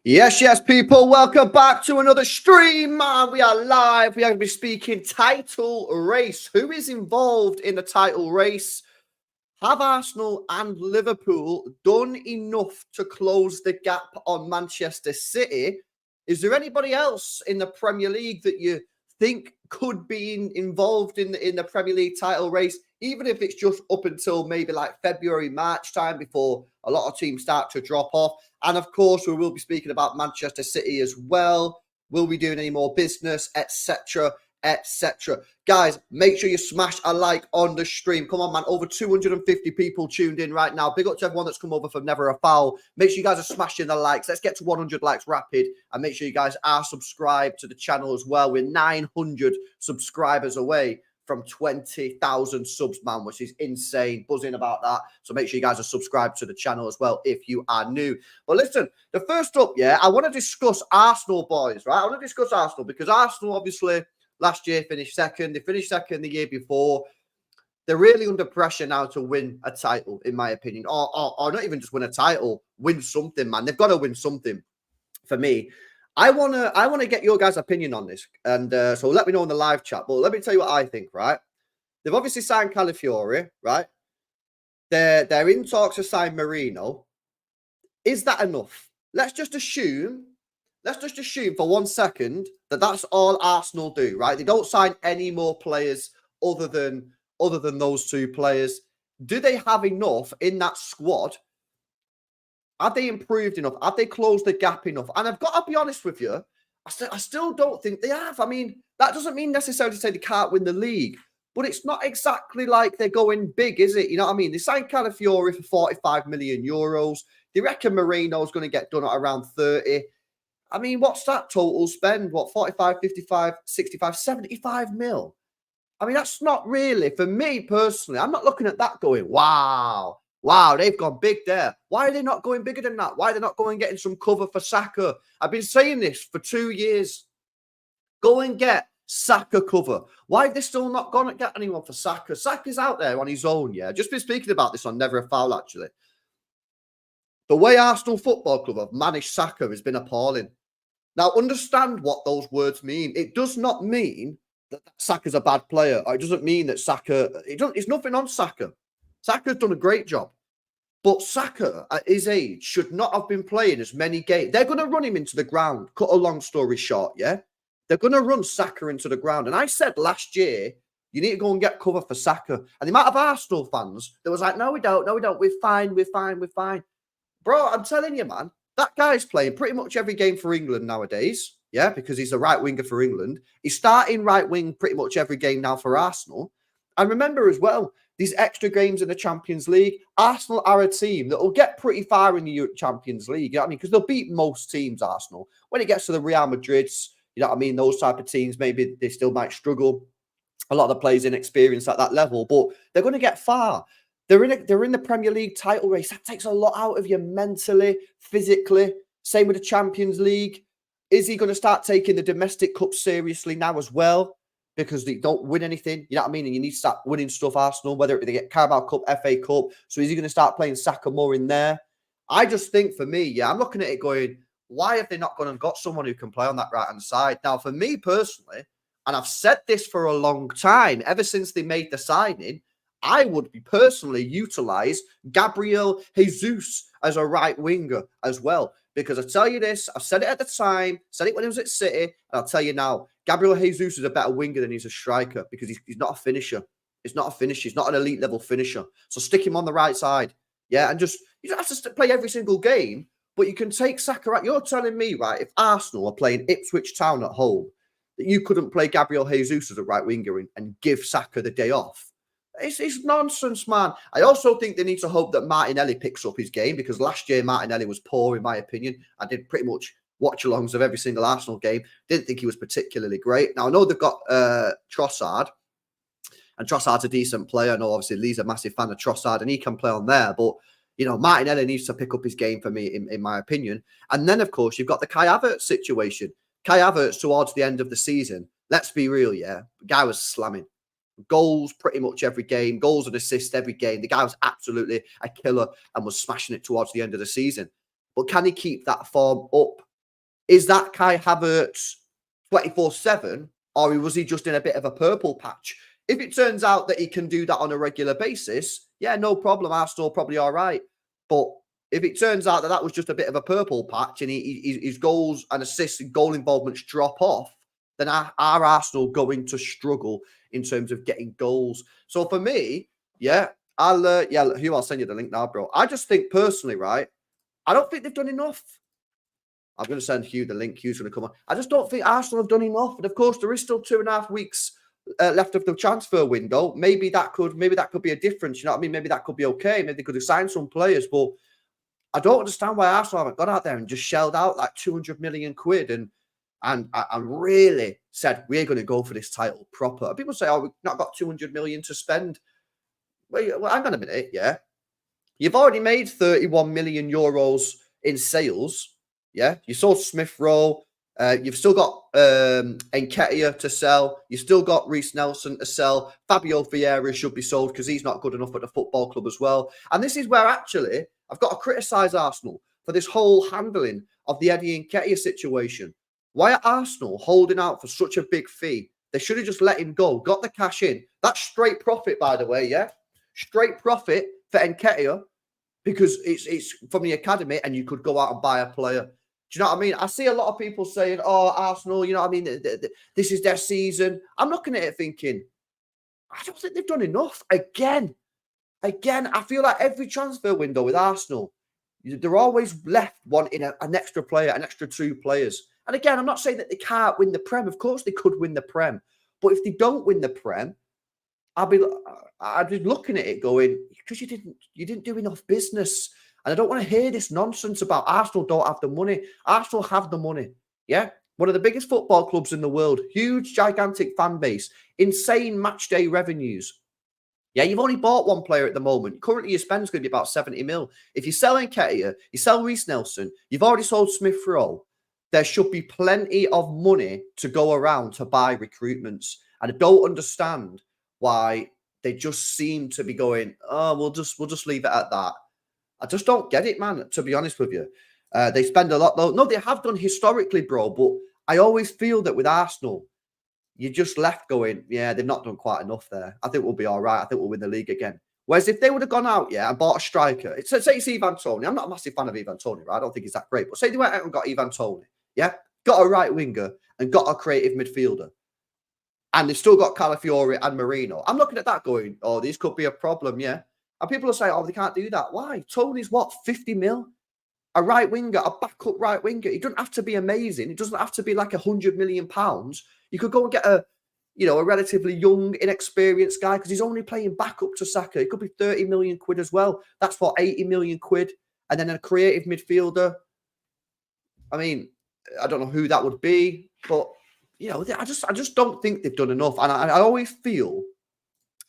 Yes, people. Welcome back to another stream, man. We are live. We are going to be speaking title race. Who is involved in the title race? Have Arsenal and Liverpool done enough to close the gap on Manchester City? Is there anybody else in the Premier League that you think could be involved in the Premier League title race, even if it's just up until maybe like February, March time before a lot of teams start to drop off? And of course, we will be speaking about Manchester City as well. Will we doing any more business, etc., etc.? Guys, make sure you smash a like on the stream. Come on, man. Over 250 people tuned in right now. Big up to everyone that's come over from Never a Foul. Make sure you guys are smashing the likes. Let's get to 100 likes rapid. And make sure you guys are subscribed to the channel as well. We're 900 subscribers away from 20,000 subs, man, which is insane. Buzzing about that. So make sure you guys are subscribed to the channel as well if you are new. But listen, the first up, I want to discuss Arsenal, boys, right? I want to discuss Arsenal because Arsenal, obviously, last year finished second. They finished second the year before. They're really under pressure now to win a title, in my opinion. Or not even just win a title, win something, man. They've got to win something for me. I wanna get your guys' opinion on this. And so let me know in the live chat. But let me tell you what I think, right? They've obviously signed Calafiori, right? They're in talks to sign Marino. Is that enough? Let's just assume for 1 second that that's all Arsenal do, right? They don't sign any more players other than those two players. Do they have enough in that squad? Have they improved enough? Have they closed the gap enough? And I've got to be honest with you, I still don't think they have. I mean, that doesn't mean necessarily to say they can't win the league, but it's not exactly like they're going big, is it? You know what I mean? They signed Calafiori for 45 million euros. They reckon Marino's going to get done at around 30. I mean, what's that total spend? What, 45, 55, 65, 75 mil? I mean, that's not really, for me personally, I'm not looking at that going, wow, they've gone big there. Why are they not going bigger than that? Why are they not going getting some cover for Saka? I've been saying this for 2 years. Go and get Saka cover. Why have they still not gone and get anyone for Saka? Saka's out there on his own, yeah. Just been speaking about this on Never a Foul, actually. The way Arsenal Football Club have managed Saka has been appalling. Now, understand what those words mean. It does not mean that Saka's a bad player. Or it doesn't mean that it's nothing on Saka. Saka's done a great job. But Saka, at his age, should not have been playing as many games. They're going to run him into the ground. Cut a long story short, yeah? They're going to run Saka into the ground. And I said last year, you need to go and get cover for Saka. And the amount of Arsenal fans that was like, no, we don't. We're fine. Bro, I'm telling you, man, that guy's playing pretty much every game for England nowadays, yeah, because he's a right winger for England. He's starting right wing pretty much every game now for Arsenal. And remember as well, these extra games in the Champions League, Arsenal are a team that will get pretty far in the Champions League, you know what I mean? Because they'll beat most teams, Arsenal. When it gets to the Real Madrids, you know what I mean, those type of teams, maybe they still might struggle. A lot of the players inexperienced at that level, but they're going to get far. They're in the Premier League title race. That takes a lot out of you mentally, physically. Same with the Champions League. Is he going to start taking the domestic cup seriously now as well? Because they don't win anything. You know what I mean? And you need to start winning stuff, Arsenal, whether they get Carabao Cup, FA Cup. So is he going to start playing Saka more in there? I just think for me, I'm looking at it going, why have they not gone and got someone who can play on that right-hand side? Now, for me personally, and I've said this for a long time, ever since they made the signing, I would be personally utilize Gabriel Jesus as a right winger as well. Because I tell you this, I've said it at the time, said it when he was at City, and I'll tell you now, Gabriel Jesus is a better winger than he's a striker because he's not a finisher. He's not a finisher. He's not an elite level finisher. So stick him on the right side. Yeah, and just, you don't have to play every single game, but you can take Saka out. You're telling me, right, if Arsenal are playing Ipswich Town at home, that you couldn't play Gabriel Jesus as a right winger and give Saka the day off. It's nonsense, man. I also think they need to hope that Martinelli picks up his game because last year Martinelli was poor, in my opinion. I did pretty much watch-alongs of every single Arsenal game. Didn't think he was particularly great. Now, I know they've got Trossard, and Trossard's a decent player. I know, obviously, Lee's a massive fan of Trossard, and he can play on there. But, you know, Martinelli needs to pick up his game for me, in my opinion. And then, of course, you've got the Kai Havertz situation. Kai Havertz, towards the end of the season, let's be real, yeah? The guy was slamming. Goals pretty much every game, goals and assists every game. The guy was absolutely a killer and was smashing it towards the end of the season. But can he keep that form up is that Kai Havertz 24/7, or was he just in a bit of a purple patch? If it turns out that he can do that on a regular basis, yeah, no problem. Arsenal probably all right. But if it turns out that that was just a bit of a purple patch and his goals and assists and goal involvements drop off, then are Arsenal going to struggle in terms of getting goals? So for me, yeah, Hugh, I'll send you the link now, bro. I just think personally, right, I don't think they've done enough. I'm going to send Hugh the link. Hugh's going to come on. I just don't think Arsenal have done enough. And of course, there is still 2.5 weeks left of the transfer window. Maybe that could be a difference. You know what I mean? Maybe that could be okay. Maybe they could have signed some players. But I don't understand why Arsenal haven't gone out there and just shelled out like 200 million quid and really said, we're going to go for this title proper. People say, oh, we've not got 200 million to spend. Well, hang on a minute, yeah. You've already made 31 million euros in sales. Yeah, you sold Smith Rowe. You've still got Nketiah to sell. You've still got Reece Nelson to sell. Fabio Vieira should be sold because he's not good enough at the football club as well. And this is where actually I've got to criticise Arsenal for this whole handling of the Eddie Nketiah situation. Why are Arsenal holding out for such a big fee? They should have just let him go, got the cash in. That's straight profit, by the way, yeah? Straight profit for Nketiah because it's from the academy and you could go out and buy a player. Do you know what I mean? I see a lot of people saying, oh, Arsenal, you know what I mean? This is their season. I'm looking at it thinking, I don't think they've done enough. Again, I feel like every transfer window with Arsenal, they're always left wanting an extra player, an extra 2 players. And again, I'm not saying that they can't win the Prem. Of course they could win the Prem. But if they don't win the Prem, I'd be looking at it going, because you didn't do enough business. And I don't want to hear this nonsense about Arsenal don't have the money. Arsenal have the money. Yeah. One of the biggest football clubs in the world. Huge, gigantic fan base. Insane match day revenues. Yeah, you've only bought one player at the moment. Currently, your spend's going to be about 70 mil. If you sell Nketiah, you sell Reece Nelson, you've already sold Smith Rowe, there should be plenty of money to go around to buy recruitments. And I don't understand why they just seem to be going, oh, we'll just leave it at that. I just don't get it, man, to be honest with you. They spend a lot, though. No, they have done historically, bro, but I always feel that with Arsenal, you just left going, yeah, they've not done quite enough there. I think we'll be all right. I think we'll win the league again. Whereas if they would have gone out, yeah, and bought a striker, say it's Ivan Toney. I'm not a massive fan of Ivan Toney, right? I don't think he's that great. But say they went out and got Ivan Toney, yeah, got a right winger and got a creative midfielder. And they've still got Calafiori and Marino. I'm looking at that going, oh, this could be a problem, yeah. And people are saying, oh, they can't do that. Why? Tony's what, 50 mil? A right winger, a backup right winger. It doesn't have to be amazing. It doesn't have to be like £100 million. You could go and get a relatively young, inexperienced guy because he's only playing backup to Saka. It could be 30 million quid as well. That's what, 80 million quid. And then a creative midfielder. I mean, I don't know who that would be, but I just don't think they've done enough. And I always feel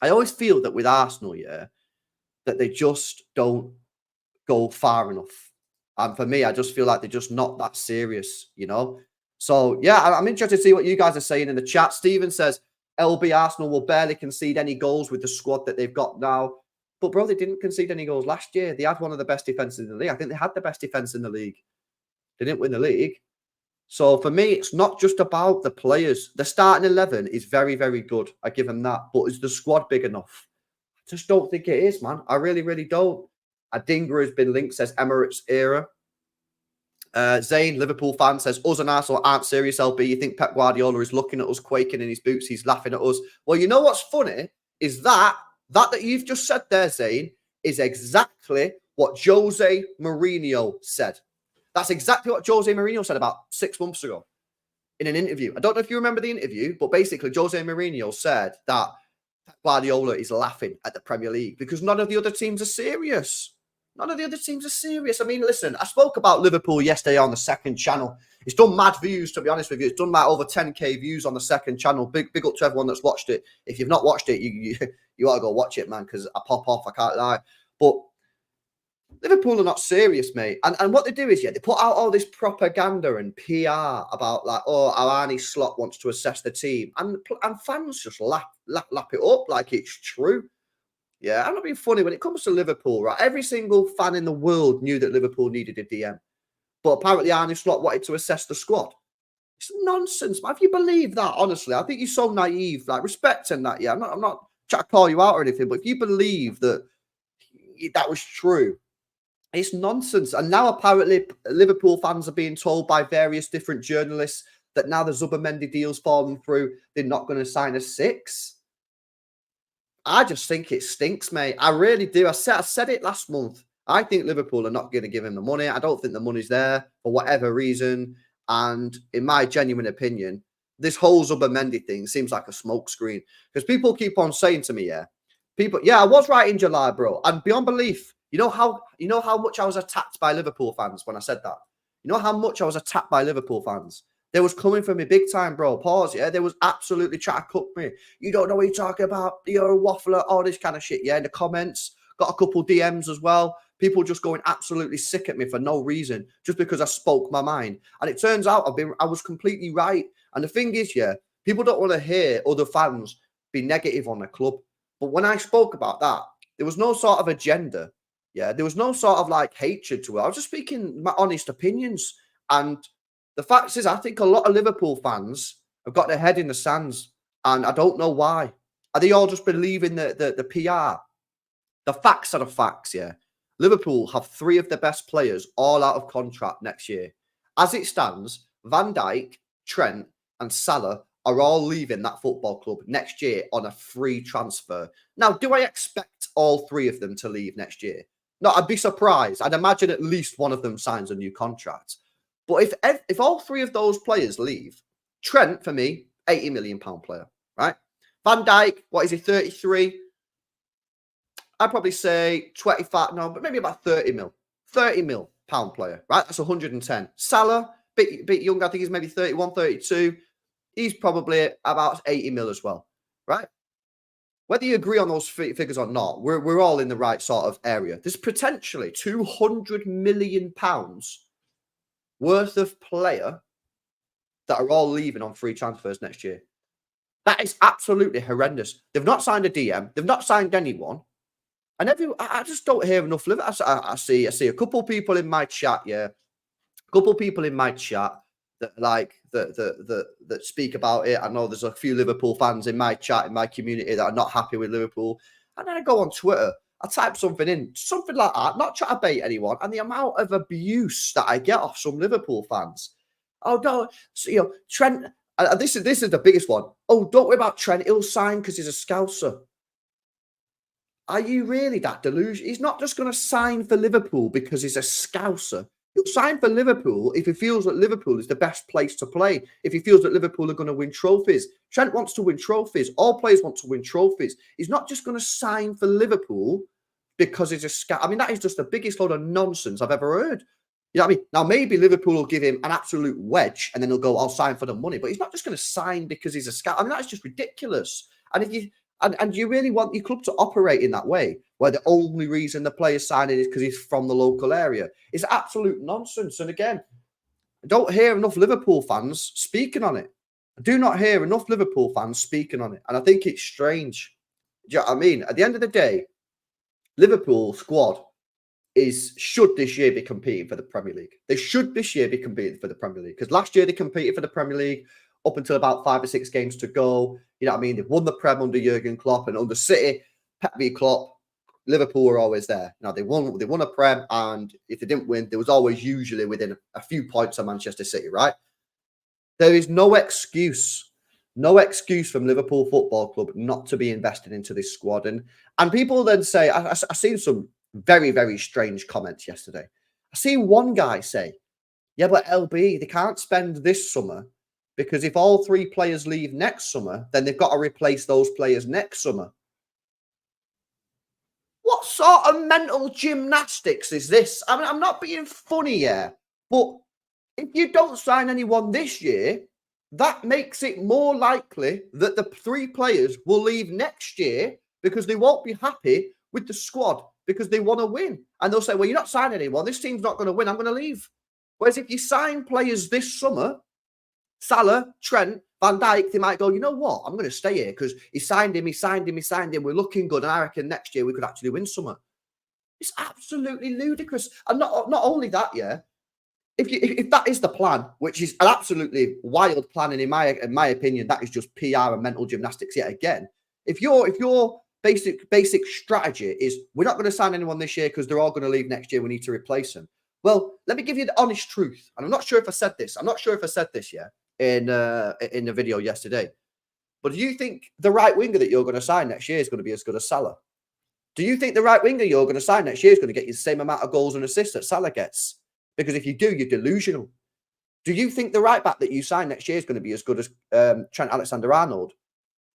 that with Arsenal, yeah, that they just don't go far enough. And for me, I just feel like they're just not that serious, So, yeah, I'm interested to see what you guys are saying in the chat. Steven says, LB Arsenal will barely concede any goals with the squad that they've got now. But, bro, they didn't concede any goals last year. They had one of the best defenses in the league. I think they had the best defense in the league. They didn't win the league. So, for me, it's not just about the players. The starting 11 is very, very good. I give them that. But is the squad big enough? I just don't think it is, man. I really, really don't. Adingra has been linked, says Emirates era. Zane, Liverpool fan, says, us and Arsenal aren't serious, LB. You think Pep Guardiola is looking at us quaking in his boots? He's laughing at us. Well, you know what's funny is that you've just said there, Zane, is exactly what Jose Mourinho said. That's exactly what Jose Mourinho said about 6 months ago in an interview. I don't know if you remember the interview, but basically Jose Mourinho said that Pep Guardiola is laughing at the Premier League because none of the other teams are serious. None of the other teams are serious. I mean, listen, I spoke about Liverpool yesterday on the second channel. It's done mad views, to be honest with you. It's done like over 10k views on the second channel. Big up to everyone that's watched it. If you've not watched it, you ought to go watch it, man, because I pop off, I can't lie. But Liverpool are not serious, mate. And what they do is, yeah, they put out all this propaganda and PR about like, oh, Arne Slot wants to assess the team. And fans just lap it up like it's true. Yeah, I'm not being funny. When it comes to Liverpool, right, every single fan in the world knew that Liverpool needed a DM. But apparently Arne Slot wanted to assess the squad. It's nonsense, man. If you believe that, honestly, I think you're so naive. Like, respecting that, yeah. I'm not trying to call you out or anything, but if you believe that that was true, it's nonsense. And now apparently Liverpool fans are being told by various different journalists that now the Zubimendi deal's fallen through, they're not going to sign a 6. I just think it stinks, mate. I really do. I said it last month. I think Liverpool are not going to give him the money. I don't think the money's there for whatever reason. And in my genuine opinion, this whole Zubimendi thing seems like a smokescreen. Because people keep on saying to me, I was right in July, bro. And beyond belief, you know how much I was attacked by Liverpool fans when I said that? You know how much I was attacked by Liverpool fans? They was coming for me big time, bro. Pause, yeah? They was absolutely trying to cook me. You don't know what you're talking about. You're a waffler, all this kind of shit, yeah? In the comments, got a couple DMs as well. People just going absolutely sick at me for no reason, just because I spoke my mind. And it turns out I was completely right. And the thing is, yeah, people don't want to hear other fans be negative on the club. But when I spoke about that, there was no sort of agenda. Yeah, there was no sort of like hatred to it. I was just speaking my honest opinions. And the fact is, I think a lot of Liverpool fans have got their head in the sands. And I don't know why. Are they all just believing the PR? The facts are the facts, yeah. Liverpool have 3 of their best players all out of contract next year. As it stands, Van Dijk, Trent and Salah are all leaving that football club next year on a free transfer. Now, do I expect all 3 of them to leave next year? No, I'd be surprised. I'd imagine at least one of them signs a new contract. But if all 3 of those players leave, Trent, for me, £80 million player, right? Van Dijk, what is he, 33? I'd probably say 25, no, but maybe about 30 mil. 30 mil pound player, right? That's 110. Salah, bit young, I think he's maybe 31, 32. He's probably about 80 mil as well, right? Whether you agree on those figures or not, we're all in the right sort of area. There's potentially £200 million worth of player that are all leaving on free transfers next year. That is absolutely horrendous. They've not signed a DM. They've not signed anyone. And I just don't hear enough. I see a couple people in my chat, yeah, a couple people in my chat that speak about it. I know there's a few Liverpool fans in my chat, in my community, that are not happy with Liverpool. And then I go on Twitter, I type something in, something like that, not try to bait anyone. And the amount of abuse that I get off some Liverpool fans. Oh no, so, Trent. This is the biggest one. Oh, don't worry about Trent. He'll sign because he's a Scouser. Are you really that delusional? He's not just going to sign for Liverpool because he's a Scouser. He'll sign for Liverpool if he feels that Liverpool is the best place to play, if he feels that Liverpool are going to win trophies. Trent wants to win trophies. All players want to win trophies. He's not just going to sign for Liverpool because he's a scout. I mean, that is just the biggest load of nonsense I've ever heard. You know what I mean? Now, maybe Liverpool will give him an absolute wedge and then he'll go, I'll sign for the money. But he's not just going to sign because he's a scout. I mean, that's just ridiculous. And if you... And you really want your club to operate in that way, where the only reason the player's signing is because he's from the local area? It's absolute nonsense. And again, I don't hear enough Liverpool fans speaking on it. I do not hear enough Liverpool fans speaking on it. And I think it's strange. Do you know what I mean? At the end of the day, Liverpool squad should this year be competing for the Premier League. They should this year be competing for the Premier League. Because last year they competed for the Premier League up until about 5 or 6 games to go. You know what I mean? They've won the Prem under Jurgen Klopp, and under City, Pep v Klopp, Liverpool were always there. Now they won a Prem, and if they didn't win, there was always usually within a few points of Manchester City, right? There is no excuse from Liverpool Football Club not to be invested into this squad. And people then say, I've seen some very, very strange comments yesterday. I seen one guy say, yeah, but LB, they can't spend this summer because if all 3 players leave next summer, then they've got to replace those players next summer. What sort of mental gymnastics is this? I mean, I'm not being funny here, but if you don't sign anyone this year, that makes it more likely that the 3 players will leave next year because they won't be happy with the squad because they want to win. And they'll say, well, you're not signing anyone. This team's not going to win. I'm going to leave. Whereas if you sign players this summer, Salah, Trent, Van Dijk, they might go, you know what? I'm going to stay here because he signed him. We're looking good. And I reckon next year we could actually win summer. It's absolutely ludicrous. And not only that, yeah. if that is the plan, which is an absolutely wild plan, and in my opinion, that is just PR and mental gymnastics yet again. If your basic strategy is we're not going to sign anyone this year because they're all going to leave next year, we need to replace them. Well, let me give you the honest truth, and I'm not sure if I said this. I'm not sure if I said this yet in the video yesterday. But do you think the right winger that you're going to sign next year is going to be as good as Salah? Do you think the right winger you're going to sign next year is going to get you the same amount of goals and assists that Salah gets? Because if you do, you're delusional. Do you think the right back that you sign next year is going to be as good as Trent Alexander-Arnold?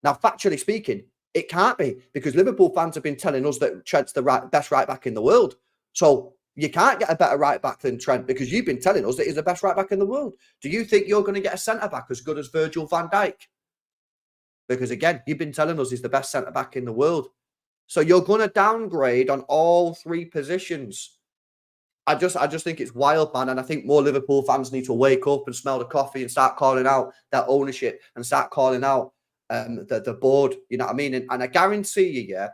Now, factually speaking, it can't be, because Liverpool fans have been telling us that Trent's the best right back in the world. So you can't get a better right back than Trent, because you've been telling us that he's the best right back in the world. Do you think you're going to get a centre back as good as Virgil van Dijk? Because again, you've been telling us he's the best centre back in the world. So you're going to downgrade on all three positions. I just think it's wild, man. And I think more Liverpool fans need to wake up and smell the coffee and start calling out that ownership and start calling out the board. You know what I mean? And I guarantee you,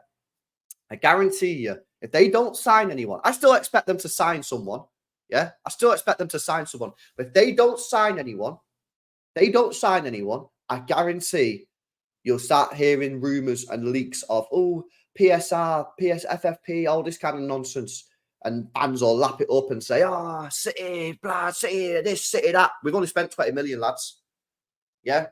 if they don't sign anyone, I still expect them to sign someone. Yeah, I still expect them to sign someone. But if they don't sign anyone, I guarantee you'll start hearing rumours and leaks of, PSR, PSFFP, all this kind of nonsense. And fans will lap it up and say, City, blah, City, this, City, that. We've only spent 20 million, lads. Yeah.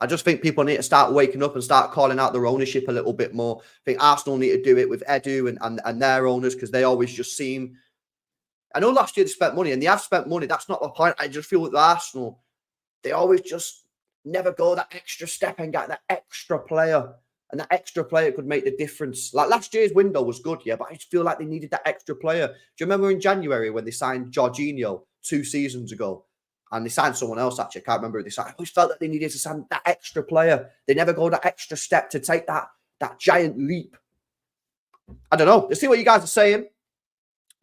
I just think people need to start waking up and start calling out their ownership a little bit more. I think Arsenal need to do it with Edu and their owners, because they always just seem... I know last year they spent money, and they have spent money. That's not the point. I just feel with Arsenal, they always just never go that extra step and get that extra player. And that extra player could make the difference. Like last year's window was good, yeah, but I just feel like they needed that extra player. Do you remember in January when they signed Jorginho 2 seasons ago? And they signed someone else, actually. I can't remember who they signed. I always felt that they needed to sign that extra player. They never go that extra step to take that giant leap. I don't know. Let's see what you guys are saying.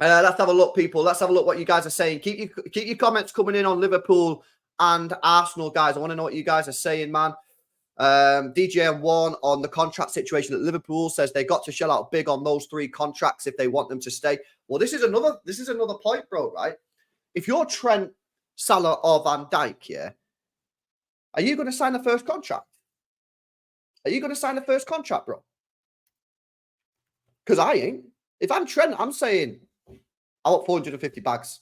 Let's have a look, people. Let's have a look what you guys are saying. Keep your comments coming in on Liverpool and Arsenal, guys. I want to know what you guys are saying, man. DJM1 on the contract situation at Liverpool says they got to shell out big on those 3 contracts if they want them to stay. Well, this is another point, bro, right? If you're Trent, Salah or Van Dijk, yeah, are you going to sign the first contract? Are you going to sign the first contract, bro? Because I ain't. If I'm Trent, I'm saying I want 450 bags.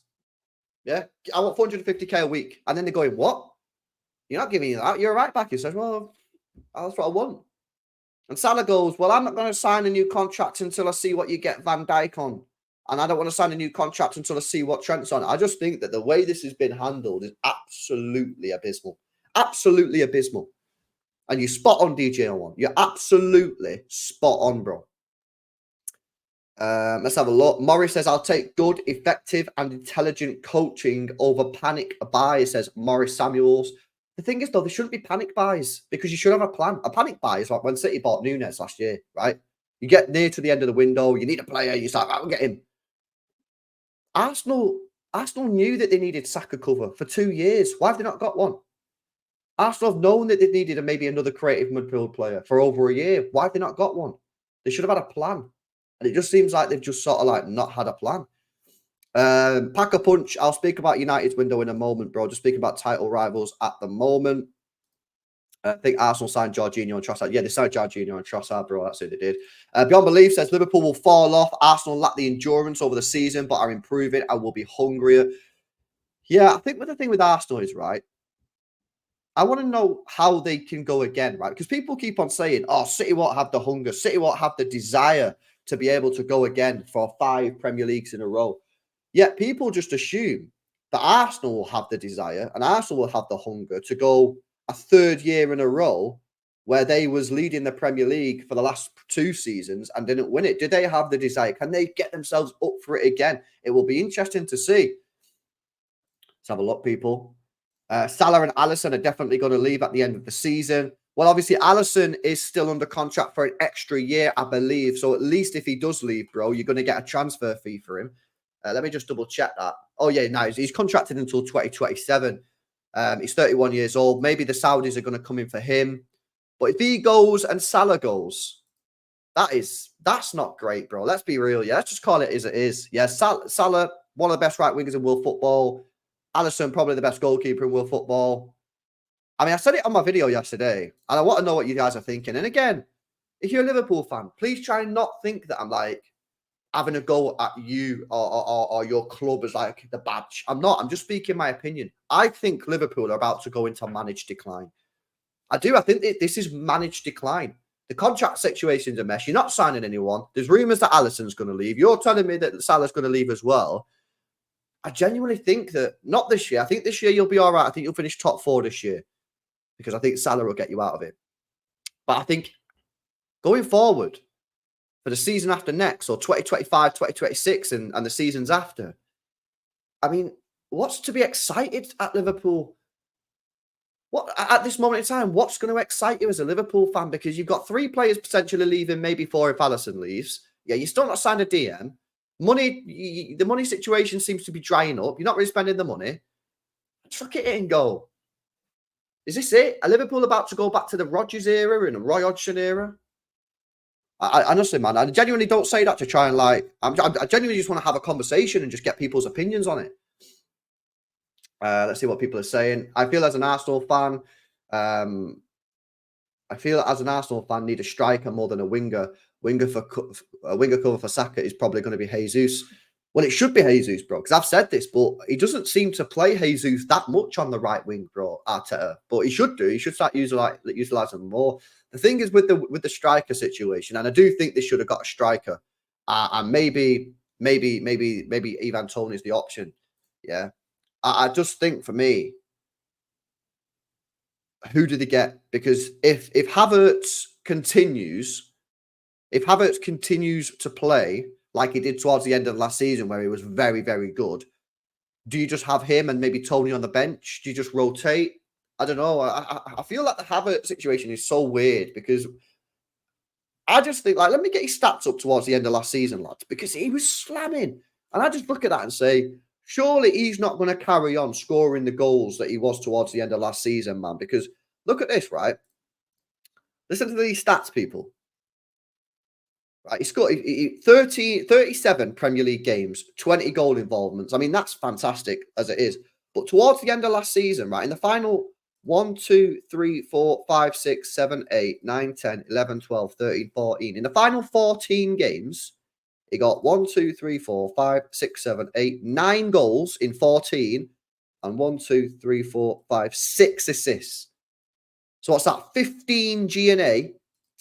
Yeah, I want 450k a week. And then they're going, what? You're not giving me that. You're a right back. He says, well, that's what I want. And Salah goes, well, I'm not going to sign a new contract until I see what you get Van Dijk on. And I don't want to sign a new contract until I see what Trent's on. I just think that the way this has been handled is absolutely abysmal. Absolutely abysmal. And you're spot on, DJ1. You're absolutely spot on, bro. Let's have a look. Morris says, I'll take good, effective, and intelligent coaching over panic buys, says Morris Samuels. The thing is, though, there shouldn't be panic buys, because you should have a plan. A panic buy is like when City bought Núñez last year, right? You get near to the end of the window, you need a player, you start, we'll get him. Arsenal knew that they needed Saka cover for 2 years. Why have they not got one? Arsenal have known that they needed maybe another creative midfield player for over a year. Why have they not got one? They should have had a plan. And it just seems like they've just sort of like not had a plan. Pack a punch. I'll speak about United's window in a moment, bro. Just speaking about title rivals at the moment. I think Arsenal signed Jorginho and Trossard. Yeah, they signed Jorginho and Trossard, bro. That's who they did. Beyond Belief says Liverpool will fall off. Arsenal lack the endurance over the season, but are improving and will be hungrier. Yeah, I think the thing with Arsenal is, right, I want to know how they can go again, right? Because people keep on saying, City won't have the hunger. City won't have the desire to be able to go again for 5 Premier Leagues in a row. Yet people just assume that Arsenal will have the desire and Arsenal will have the hunger to go a 3rd year in a row where they was leading the Premier League for the last 2 seasons and didn't win it. Do they have the desire? Can they get themselves up for it again? It will be interesting to see. Let's have a look, people. Salah and Alisson are definitely going to leave at the end of the season. Well, obviously, Alisson is still under contract for an extra year, I believe. So at least if he does leave, bro, you're going to get a transfer fee for him. Let me just double check that. Oh, yeah, no, he's contracted until 2027. He's 31 years old. Maybe the Saudis are going to come in for him. But if he goes and Salah goes, that's not great, bro. Let's be real. Yeah, let's just call it as it is. Yeah, Salah, one of the best right wingers in world football. Alisson, probably the best goalkeeper in world football. I mean, I said it on my video yesterday, and I want to know what you guys are thinking. And again, if you're a Liverpool fan, please try and not think that I'm like having a go at you or your club as like the badge. I'm not. I'm just speaking my opinion. I think Liverpool are about to go into managed decline. I do. I think this is managed decline. The contract situation's a mess. You're not signing anyone. There's rumours that Alisson's going to leave. You're telling me that Salah's going to leave as well. I genuinely think that, not this year. I think this year you'll be all right. I think you'll finish top 4 this year because I think Salah will get you out of it. But I think going forward for the season after next, or 2025, 2026, and the seasons after, I mean, what's to be excited at Liverpool? What at this moment in time, what's going to excite you as a Liverpool fan? Because you've got 3 players potentially leaving, maybe 4 if Alisson leaves. Yeah, you're still not signed a DM. Money, the money situation seems to be drying up. You're not really spending the money. Chuck it in and go. Is this it? Are Liverpool about to go back to the Rodgers era and the Roy Hodgson era? I honestly, man, I genuinely don't say that to try and like. I genuinely just want to have a conversation and just get people's opinions on it. Let's see what people are saying. I feel as an Arsenal fan, need a striker more than a winger. Winger cover for Saka is probably going to be Jesus. Well, it should be Jesus, bro, because I've said this, but he doesn't seem to play Jesus that much on the right wing, bro, Arteta. But he should do. He should start utilizing them more. The thing is with the striker situation, and I do think they should have got a striker, and maybe Ivan Toney is the option. Yeah, I just think for me, who do they get? Because if Havertz continues to play like he did towards the end of last season, where he was very, very good, do you just have him and maybe Toney on the bench? Do you just rotate? I don't know. I feel like the Havertz situation is so weird because I just think, like, let me get his stats up towards the end of last season, lads, because he was slamming. And I just look at that and say, surely he's not going to carry on scoring the goals that he was towards the end of last season, man. Because look at this, right? Listen to these stats, people. Right, he scored 37 Premier League games, 20 goal involvements. I mean, that's fantastic as it is. But towards the end of last season, right, in the final 1, 2, 3, 4, 5, 6, 7, 8, 9, 10, 11, 12, 13, 14. In the final 14 games, he got 1, 2, 3, 4, 5, 6, 7, 8, 9 goals in 14, and 1, 2, 3, 4, 5, 6 assists. So what's that? 15 GNA,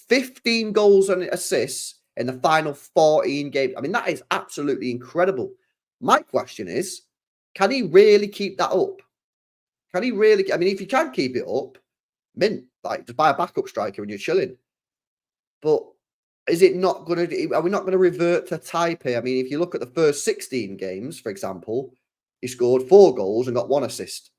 15 goals and assists in the final 14 games. I mean, that is absolutely incredible. My question is, can he really keep that up? Can he really? I mean, if he can keep it up, mint, like, just buy a backup striker and you're chilling. But is it not going to? Are we not going to revert to type here? I mean, if you look at the first 16 games, for example, he scored 4 goals and got 1 assist.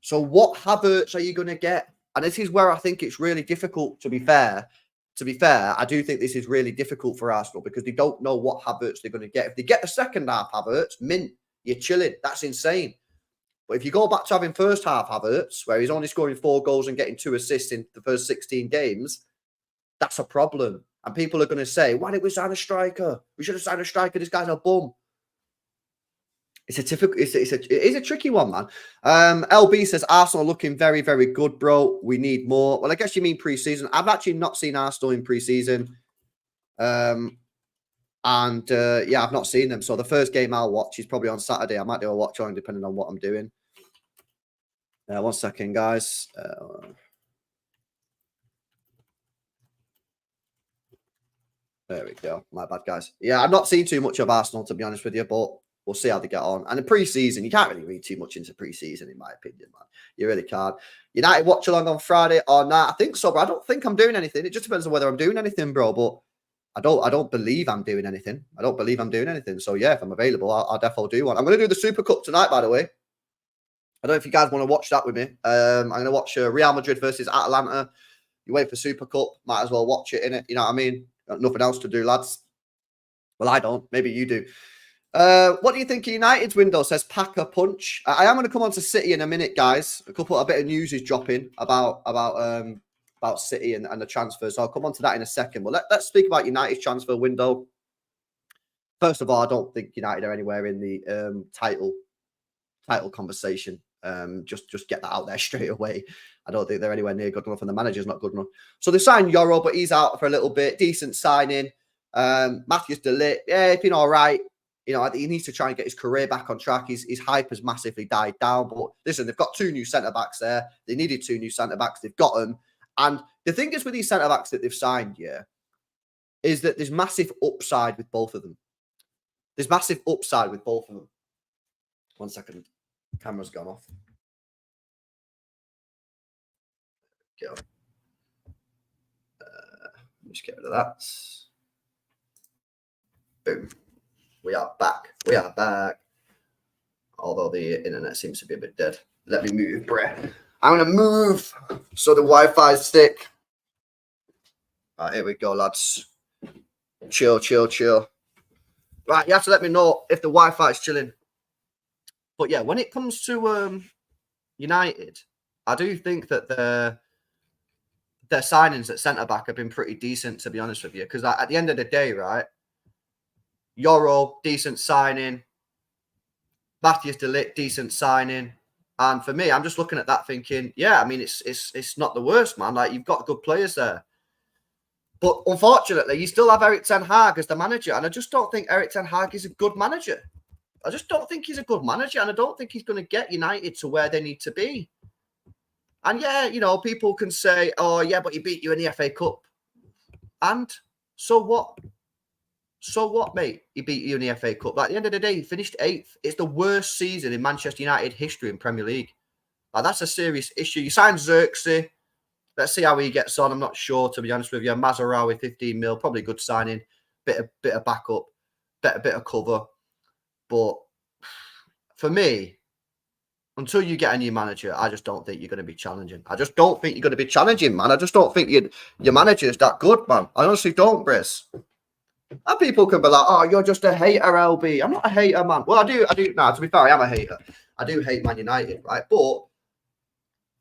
So what Havertz are you going to get? And this is where I think it's really difficult, to be fair. To be fair, I do think this is really difficult for Arsenal because they don't know what Havertz they're going to get. If they get the second half Havertz, mint, you're chilling. That's insane. But if you go back to having first half Havertz, where he's only scoring 4 goals and getting 2 assists in the first 16 games, that's a problem. And people are going to say, why didn't we sign a striker? We should have signed a striker. This guy's a bum. It is a tricky one, man. LB says, Arsenal looking very, very good, bro. We need more. Well, I guess you mean pre-season. I've actually not seen Arsenal in pre-season. Yeah, I've not seen them. So the first game I'll watch is probably on Saturday. I might do a watch on depending on what I'm doing. 1 second, guys. There we go. My bad, guys. Yeah, I've not seen too much of Arsenal, to be honest with you, but we'll see how they get on. And in pre-season, you can't really read too much into pre-season, in my opinion, man. You really can't. United watch along on Friday or not? I think so, but I don't think I'm doing anything. It just depends on whether I'm doing anything, bro. But I don't believe I'm doing anything. I don't believe I'm doing anything. So yeah, if I'm available, I'll definitely do one. I'm going to do the Super Cup tonight, by the way. I don't know if you guys want to watch that with me. I'm going to watch Real Madrid versus Atalanta. You wait for Super Cup, might as well watch it, innit? You know what I mean? Got nothing else to do, lads. Well, I don't. Maybe you do. What do you think of United's window? Says Packer Punch. I am going to come on to City in a minute, guys. A bit of news is dropping about City and the transfers. So I'll come on to that in a second. But let's speak about United's transfer window. First of all, I don't think United are anywhere in the title conversation. Just get that out there straight away. I don't think they're anywhere near good enough, and the manager's not good enough. So they signed Euro, but he's out for a little bit. Decent signing. Matthews de Ligt, yeah, been all right. You know, I think he needs to try and get his career back on track. His hype has massively died down. But listen, they've got 2 new centre-backs there. They needed 2 new centre-backs. They've got them. And the thing is with these centre-backs that they've signed, yeah, is that there's massive upside with both of them. There's massive upside with both of them. 1 second. Camera's gone off. Go. Just get rid of that. Boom. We are back. We are back. Although the internet seems to be a bit dead. Let me move, Brett. I'm going to move so the Wi-Fi stick. All right, here we go, lads. Chill, chill, chill. Right, you have to let me know if the Wi-Fi is chilling. But yeah, when it comes to United, I do think that their signings at centre-back have been pretty decent, to be honest with you. Because at the end of the day, right, Euro, decent signing. Matthews de Ligt, decent signing. And for me, I'm just looking at that thinking, yeah, I mean, it's not the worst, man. Like, you've got good players there. But unfortunately, you still have Erik ten Hag as the manager. And I just don't think Erik ten Hag is a good manager. I just don't think he's a good manager. And I don't think he's going to get United to where they need to be. And yeah, you know, people can say, oh, yeah, but he beat you in the FA Cup. And so what? So what, mate? He beat you in the FA Cup. Like, at the end of the day, he finished 8th. It's the worst season in Manchester United history in Premier League. Like, that's a serious issue. You signed Xerxes. Let's see how he gets on. I'm not sure, to be honest with you. Mazarawi, 15 mil, probably a good signing. Bit of backup, bit of cover. But for me, until you get a new manager, I just don't think you're going to be challenging. I just don't think you're going to be challenging, man. I just don't think your manager is that good, man. I honestly don't, Briss. And people can be like, oh, you're just a hater, LB. I'm not a hater, man. Well, I do. No, to be fair, I am a hater. I do hate Man United, right? But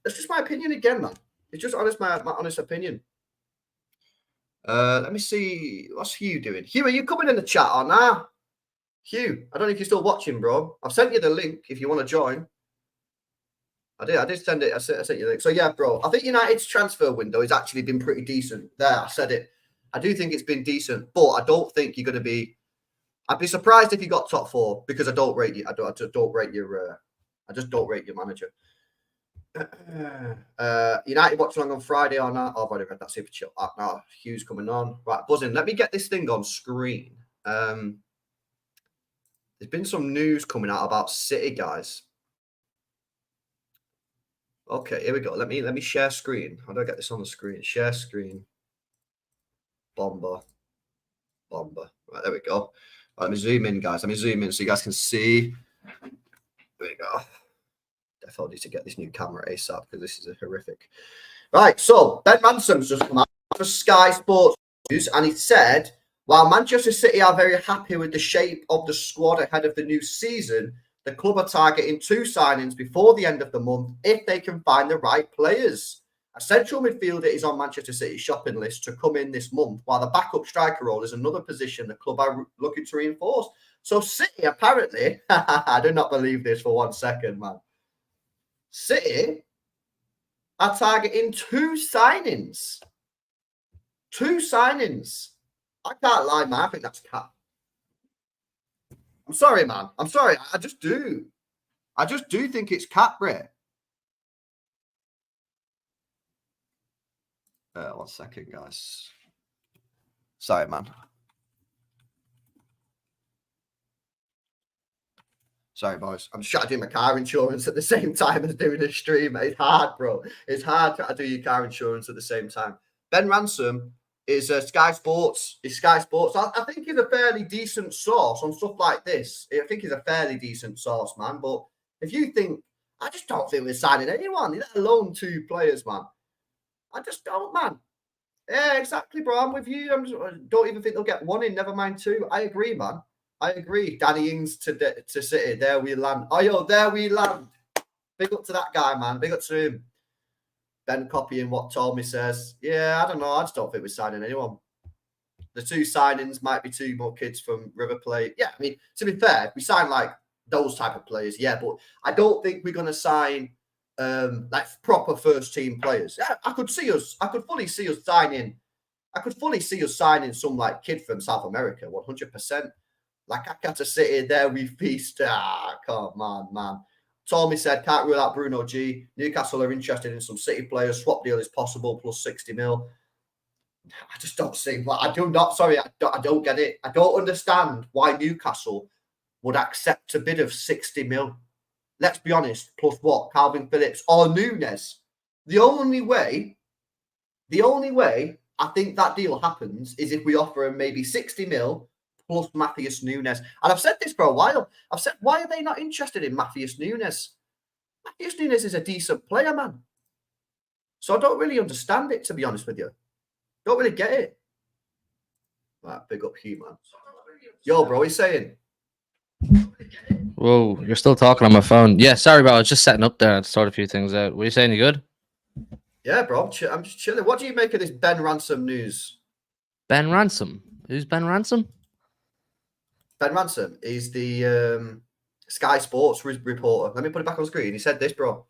it's just my opinion again, man. It's just my honest opinion. Let me see. What's Hugh doing? Hugh, are you coming in the chat or nah? Hugh, I don't know if you're still watching, bro. I've sent you the link if you want to join. I did send it. I sent you the link. So, yeah, bro. I think United's transfer window has actually been pretty decent. There, I said it. I do think it's been decent, but I don't think you're going to be... I'd be surprised if you got top 4 because I don't rate you. I don't rate your... I just don't rate your manager. United watching on Friday or not? Oh, I've already read that super chill. No, Hugh's coming on. Right, buzzing. Let me get this thing on screen. There's been some news coming out about City, guys. Okay, here we go. Let me share screen. How do I get this on the screen? Share screen. Bomber. Right, there we go. Right, let me zoom in, guys. Let me zoom in so you guys can see. There we go. Definitely need to get this new camera ASAP because this is a horrific. Right, so Ben Manson's just come out for Sky Sports News, and he said, while Manchester City are very happy with the shape of the squad ahead of the new season, the club are targeting 2 signings before the end of the month if they can find the right players. A central midfielder is on Manchester City's shopping list to come in this month, while the backup striker role is another position the club are looking to reinforce. So City, apparently, I do not believe this for 1 second, man. City are targeting 2 signings. 2 signings. I can't lie, man. I think that's cap. I'm sorry, man. I'm sorry. I just do. I just do think it's cap, Brett. 1 second, guys. Sorry, man. Sorry, boys. I'm just trying to do my car insurance at the same time as doing a stream. It's hard, bro. It's hard to do your car insurance at the same time. Ben Ransom is Sky Sports. Is Sky Sports. I think he's a fairly decent source on stuff like this. I think he's a fairly decent source, man. But if you think, I just don't think we're signing anyone, let alone 2 players, man. I just don't, man. Yeah, exactly, bro. I'm with you. I don't even think they'll get 1 in, never mind 2. I agree, man. I agree. Danny Ings to City. There we land. Oh, yo, there we land. Big up to that guy, man. Big up to him. Ben copying what Tommy says. Yeah, I don't know. I just don't think we're signing anyone. the 2 signings might be 2 more kids from River Plate. Yeah, I mean, to be fair, we sign like those type of players, yeah, but I don't think we're going to sign like proper first team players. I could fully see us signing some like kid from South America, 100%. Like I got to sit in there, we feast. Come on, man. Tommy said, can't rule out Bruno G. Newcastle are interested in some City players. Swap deal is possible, plus 60 mil. I just don't see. Well, I don't get it. I don't understand why Newcastle would accept a bid of 60 mil. Let's be honest. Plus what? Calvin Phillips or Nunes. The only way I think that deal happens is if we offer him maybe 60 mil plus Matheus Nunes. And I've said this for a while. I've said, why are they not interested in Matheus Nunes? Matheus Nunes is a decent player, man. So I don't really understand it, to be honest with you. Don't really get it. Right, big up Hugh, man. Yo, bro, what are you saying? Whoa, you're still talking on my phone. Yeah, sorry, bro. I was just setting up there to sort a few things out. Were you saying you good? Yeah, bro. I'm just chilling. What do you make of this Ben Ransom news? Ben Ransom? Who's Ben Ransom? Ben Ransom is the Sky Sports reporter. Let me put it back on screen. He said this, bro.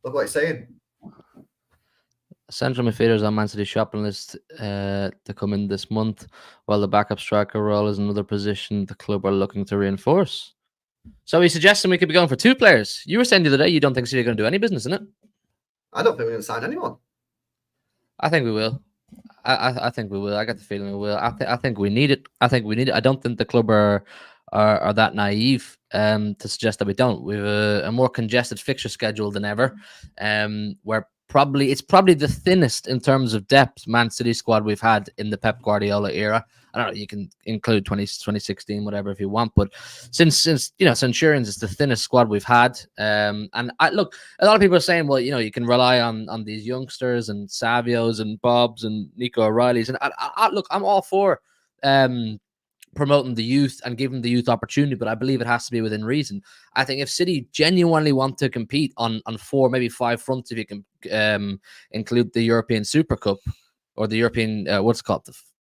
Look what he's saying. Central midfielders on Man City's shopping list to come in this month, while the backup striker role is another position the club are looking to reinforce. So he's suggesting we could be going for 2 players. You were saying the other day you don't think City are going to do any business in it. I don't think we're going to sign anyone. I think we will. I think we will. I got the feeling we will. I think we need it. I don't think the club are that naive to suggest that we don't. We have a more congested fixture schedule than ever. Where it's probably the thinnest in terms of depth Man City squad we've had in the Pep Guardiola era. I don't know, you can include 2016, whatever if you want, but since Centurions is the thinnest squad we've had. And a lot of people are saying, well, you can rely on these youngsters and Savios and Bobs and Nico O'Reilly's. And I'm all for promoting the youth and giving the youth opportunity, but I believe it has to be within reason. I think if City genuinely want to compete on 4, maybe 5 fronts, if you can include the European Super Cup or the European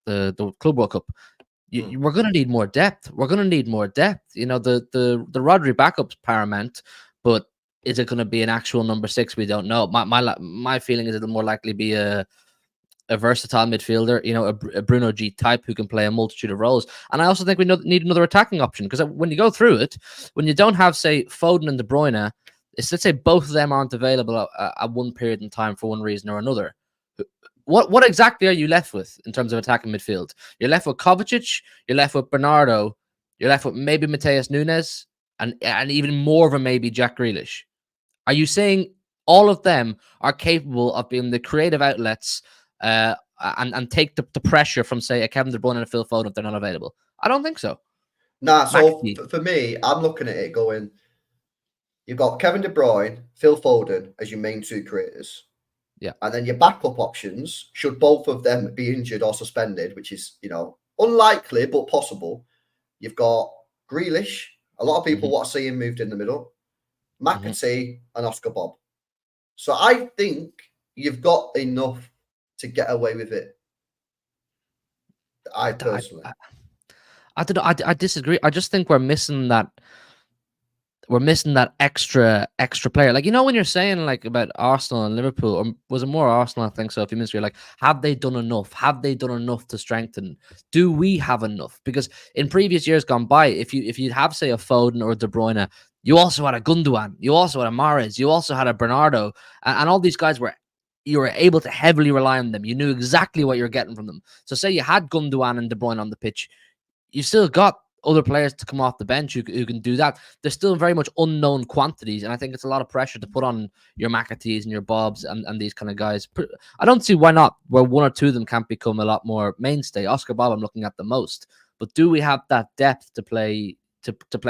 the Club World Cup, we're going to need more depth. The Rodri backup's paramount, but is it going to be an actual number 6? We don't know. My feeling is it'll more likely be a versatile midfielder, a Bruno G type who can play a multitude of roles. And I also think we need another attacking option, because when you go through it, when you don't have, say, Foden and De Bruyne, let's say both of them aren't available at one period in time for one reason or another. What exactly are you left with in terms of attacking midfield? You're left with Kovacic, you're left with Bernardo, you're left with maybe Matheus Nunes, and even more of a maybe Jack Grealish. Are you saying all of them are capable of being the creative outlets and take the pressure from, say, a Kevin De Bruyne and a Phil Foden if they're not available? I don't think so. Nah, so for me, I'm looking at it going, you've got Kevin De Bruyne, Phil Foden as your main 2 creators. Yeah. And then your backup options, should both of them be injured or suspended, which is, unlikely but possible. You've got Grealish. A lot of people want to see him moved in the middle. McAtee and Oscar Bob. So I think you've got enough to get away with it. I personally. I disagree. I just think we're missing that. We're missing that extra player. Like, when you're saying like about Arsenal and Liverpool, or was it more Arsenal? I think so. A few minutes ago, like, have they done enough? Have they done enough to strengthen? Do we have enough? Because in previous years gone by, if you'd have, say, a Foden or a De Bruyne, you also had a Gundogan, you also had a Mahrez, you also had a Bernardo, and all these guys you were able to heavily rely on them. You knew exactly what you're getting from them. So say you had Gundogan and De Bruyne on the pitch, you still got other players to come off the bench who can do that. They're still very much unknown quantities, and I think it's a lot of pressure to put on your McAtees and your Bobs and these kind of guys. I don't see why not, where 1 or 2 of them can't become a lot more mainstay. Oscar Bob I'm looking at the most, but do we have that depth to play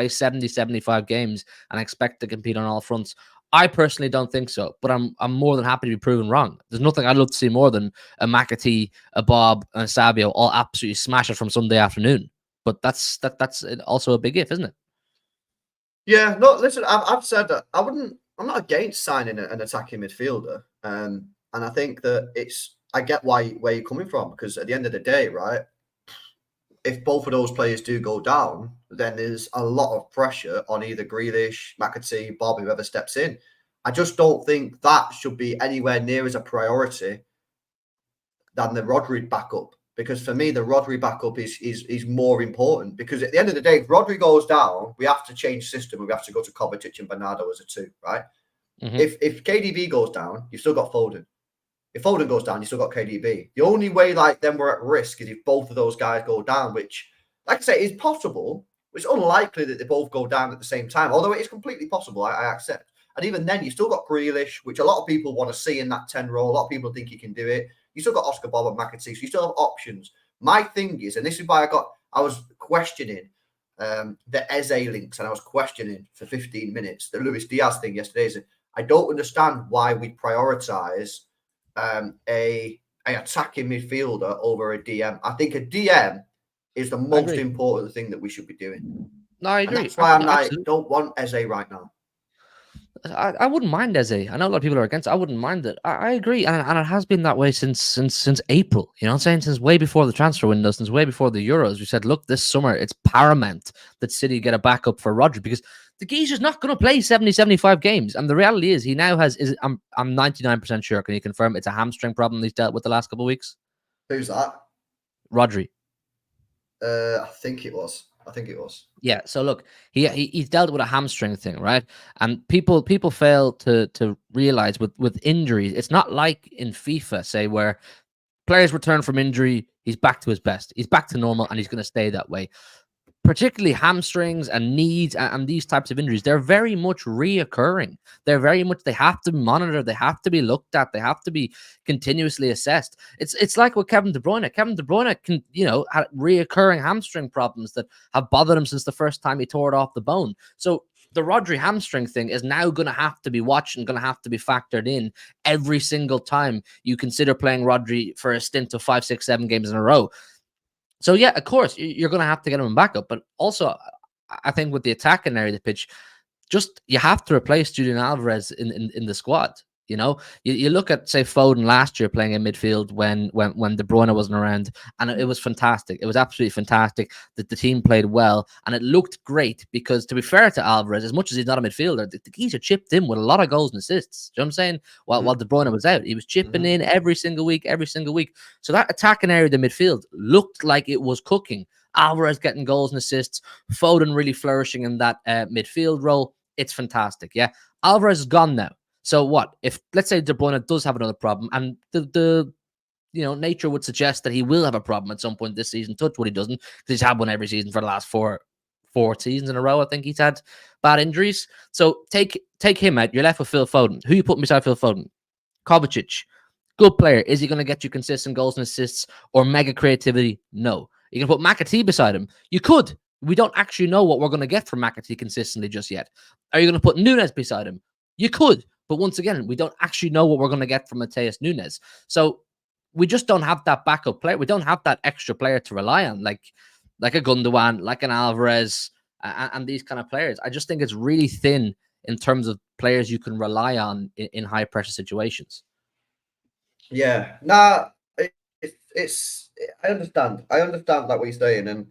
70, 75 games and expect to compete on all fronts? I personally don't think so, but I'm more than happy to be proven wrong. There's nothing I'd love to see more than a McAtee, a Bob, and a Savio all absolutely smash it from Sunday afternoon. But that's also a big if, isn't it? Yeah, no, listen, I've said that I'm not against signing an attacking midfielder. And I think that I get where you're coming from, because at the end of the day, right, if both of those players do go down, then there's a lot of pressure on either Grealish, McAtee, Bob, whoever steps in. I just don't think that should be anywhere near as a priority than the Rodri backup. Because for me, the Rodri backup is more important. Because at the end of the day, if Rodri goes down, we have to change system and we have to go to Kovacic and Bernardo as a 2, right? Mm-hmm. If KDB goes down, you've still got Foden. If Foden goes down, you still got KDB. The only way like then we're at risk is if both of those guys go down, which, like I say, is possible. It's unlikely that they both go down at the same time, although it is completely possible, I accept. And even then, you still got Grealish, which a lot of people want to see in that 10 role. A lot of people think he can do it. You still got Oscar Bob and McAtee, so you still have options. My thing is, and this is why I was questioning the Eze links, and I was questioning for 15 minutes the Luis Diaz thing yesterday. Is I don't understand why we prioritize a attacking midfielder over a DM. I think a DM is the most important thing that we should be doing. No, I agree. And that's why I'm like, don't want Eze right now. I wouldn't mind Eze. I know a lot of people are against it. I wouldn't mind it. I agree, and it has been that way since April. You know what I'm saying? Since way before the transfer window, since way before the Euros. We said, look, this summer it's paramount that City get a backup for Rodri because the geezer's not going to play 70, 75 games. And the reality is he now has, I'm 99% sure, can you confirm it's a hamstring problem he's dealt with the last couple of weeks? Who's that? Rodri. I think it was. Yeah. So look, he's dealt with a hamstring thing, right? And people fail to realize with injuries, it's not like in FIFA, say, where players return from injury, he's back to his best, he's back to normal, and he's going to stay that way. Particularly hamstrings and knees and these types of injuries, they're very much reoccurring. They're very much, they have to be monitored, they have to be looked at, they have to be continuously assessed. It's like with Kevin De Bruyne. Kevin De Bruyne can, had reoccurring hamstring problems that have bothered him since the first time he tore it off the bone. So the Rodri hamstring thing is now going to have to be watched and going to have to be factored in every single time you consider playing Rodri for a stint of 5, 6, 7 games in a row. So, yeah, of course, you're going to have to get him in backup. But also, I think with the attacking area of the pitch, just you have to replace Julian Alvarez in the squad. You look at, say, Foden last year playing in midfield when De Bruyne wasn't around, and it was fantastic. It was absolutely fantastic that the team played well, and it looked great because, to be fair to Alvarez, as much as he's not a midfielder, the geezer chipped in with a lot of goals and assists. Do you know what I'm saying? While De Bruyne was out, he was chipping in every single week. So that attacking area of the midfield looked like it was cooking. Alvarez getting goals and assists, Foden really flourishing in that midfield role. It's fantastic. Yeah, Alvarez is gone now. So what if, let's say, De Bruyne does have another problem, and the nature would suggest that he will have a problem at some point this season. Touch wood, he doesn't, because he's had one every season for the last four seasons in a row. I think he's had bad injuries. So take him out. You're left with Phil Foden. Who you putting beside Phil Foden? Kovacic, good player. Is he going to get you consistent goals and assists or mega creativity? No. You can put McAtee beside him. You could. We don't actually know what we're going to get from McAtee consistently just yet. Are you going to put Nunes beside him? You could. But once again, we don't actually know what we're going to get from Matheus Nunes. So we just don't have that backup player. We don't have that extra player to rely on, like a Gundogan, like an Alvarez, and these kind of players. I just think it's really thin in terms of players you can rely on in high pressure situations. Yeah, nah, it's. I understand. Like what you're saying, and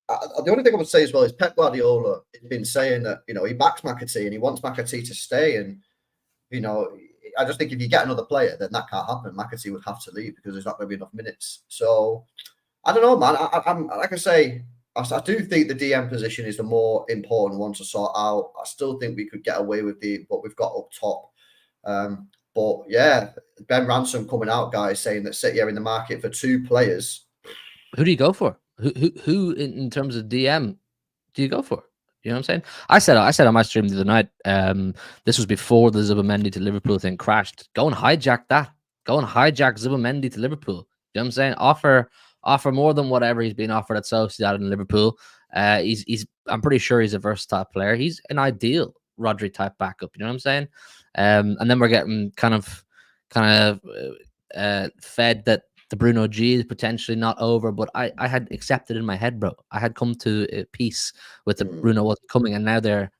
the only thing I would say as well is Pep Guardiola has been saying that he backs McAtee and he wants McAtee to stay, and I just think if you get another player, then that can't happen. McAtee would have to leave because there's not going to be enough minutes. So I don't know, man. I'm like I say, I do think the DM position is the more important one to sort out. I still think we could get away with what we've got up top. But yeah, Ben Ransom coming out, guys, saying that City are in the market for 2 players. Who do you go for? Who in terms of DM do you go for? You know what I'm saying? I said on my stream the other night, this was before the Zubimendi to Liverpool thing crashed. Go and hijack that. Go and hijack Zubimendi to Liverpool. You know what I'm saying? Offer more than whatever he's been offered at Sociedad in Liverpool. I'm pretty sure he's a versatile player. He's an ideal Rodri type backup. You know what I'm saying? And then we're getting kind of fed that the Bruno G is potentially not over, but I had accepted in my head, bro. I had come to a peace with the Bruno wasn't coming, and now they're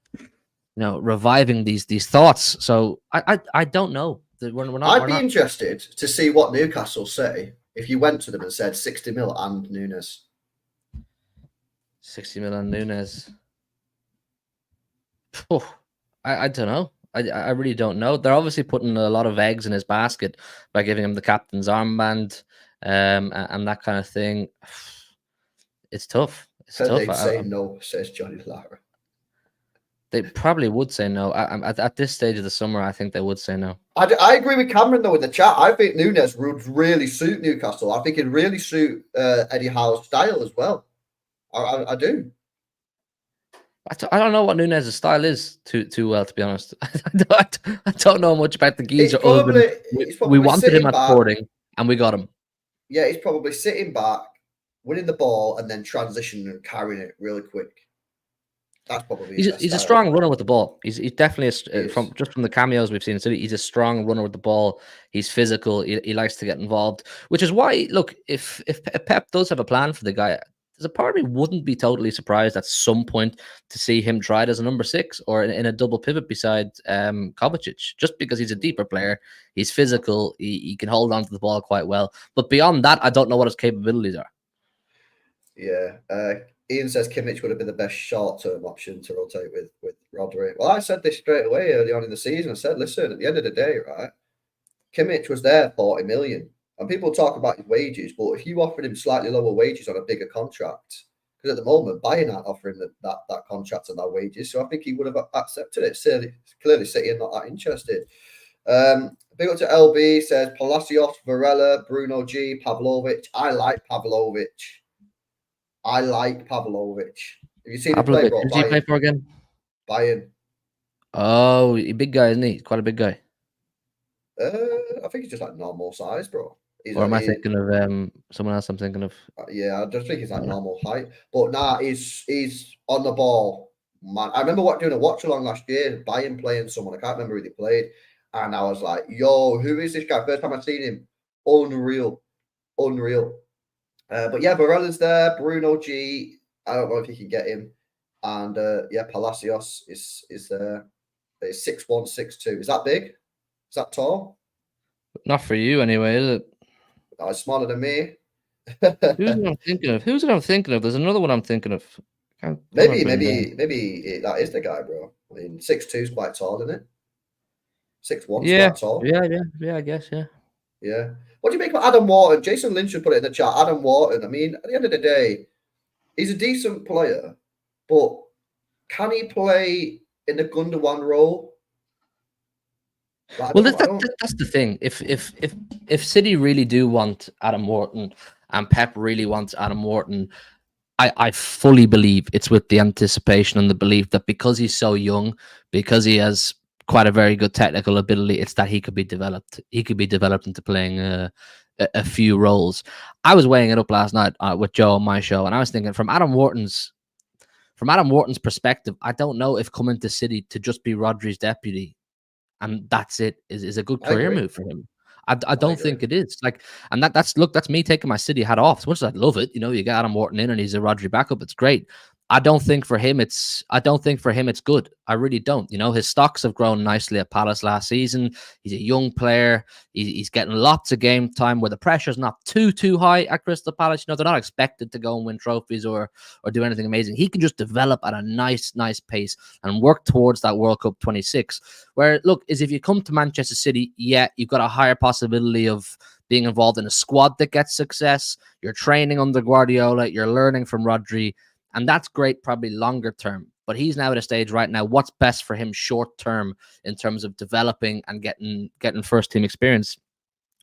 reviving these thoughts. So I don't know. I'd be interested to see what Newcastle say if you went to them and said 60 mil and Nunes. 60 million Nunes. Phew, I don't know. I really don't know. They're obviously putting a lot of eggs in his basket by giving him the captain's armband, and that kind of thing. It's tough. It's tough. They'd say no, says Johnny Lara. They probably would say no. At this stage of the summer, I think they would say no. I agree with Cameron, though, in the chat. I think Nunes would really suit Newcastle. I think it'd really suit Eddie Howe's style as well. I do. I don't know what Nunes' style is too well, to be honest. I don't know much about the geezer. We wanted him at Sporting, and we got him. Yeah, he's probably sitting back, winning the ball, and then transitioning and carrying it really quick. That's probably he's a strong runner with the ball. He's definitely from the cameos we've seen in City. He's a strong runner with the ball. He's physical. He likes to get involved, which is why, look, if Pep does have a plan for the guy, there's a part of me wouldn't be totally surprised at some point to see him tried as a number 6 or in a double pivot beside Kovacic, just because he's a deeper player. He's physical. He can hold on to the ball quite well. But beyond that, I don't know what his capabilities are. Yeah. Ian says Kimmich would have been the best short-term option to rotate with Rodri. Well, I said this straight away early on in the season. I said, listen, at the end of the day, right, Kimmich was there 40 million. And people talk about his wages, but if you offered him slightly lower wages on a bigger contract, because at the moment, Bayern aren't offering that contract and that wages, so I think he would have accepted it. Clearly, City are not that interested. Big up to LB, says Palacios, Varela, Bruno G, Pavlovic. I like Pavlovic. Have you seen him play, bro? Who's he play for again? Bayern. Oh, a big guy, isn't he? Quite a big guy. I think he's just like normal size, bro. Or am I thinking of someone else? I'm thinking of. Yeah, I just think he's like normal height. But nah, he's on the ball, man. I remember doing a watch along last year, Bayern playing someone. I can't remember who they played, and I was like, "Yo, who is this guy?" First time I've seen him, unreal. But yeah, Varela's there. Bruno G. I don't know if you can get him, and yeah, Palacios is there. It's 6'1", 6'2". Is that big? Is that tall? Not for you, anyway, is it? No, it's smaller than me. Who's it I'm thinking of? There's another one I'm thinking of. Maybe that is the guy, bro. I mean, 6'2" is quite tall, isn't it? 6'1" is quite tall. Yeah, I guess, yeah. Yeah. What do you make of Adam Wharton? Jason Lynch should put it in the chat. Adam Wharton, I mean, at the end of the day, he's a decent player, but can he play in the Gundogan role? Well, that's the thing. If City really do want Adam Wharton and Pep really wants Adam Wharton, I fully believe it's with the anticipation and the belief that because he's so young, because he has quite a very good technical ability, it's that he could be developed. He could be developed into playing a few roles. I was weighing it up last night with Joe on my show, and I was thinking from Adam Wharton's perspective, I don't know if coming to City to just be Rodri's deputy and that's it is a good career move for him. I don't think it is. Like, and that's me taking my City hat off. As much as I'd love it, you get Adam Wharton in and he's a Rodri backup. It's great. I don't think for him it's good. I really don't. His stocks have grown nicely at Palace last season. He's a young player. He's getting lots of game time where the pressure's not too high at Crystal Palace. They're not expected to go and win trophies or do anything amazing. He can just develop at a nice pace and work towards that World Cup 26. Where look, is if you come to Manchester City, yeah, you've got a higher possibility of being involved in a squad that gets success. You're training under Guardiola. You're learning from Rodri. And that's great, probably longer term. But he's now at a stage right now. What's best for him short term in terms of developing and getting first team experience?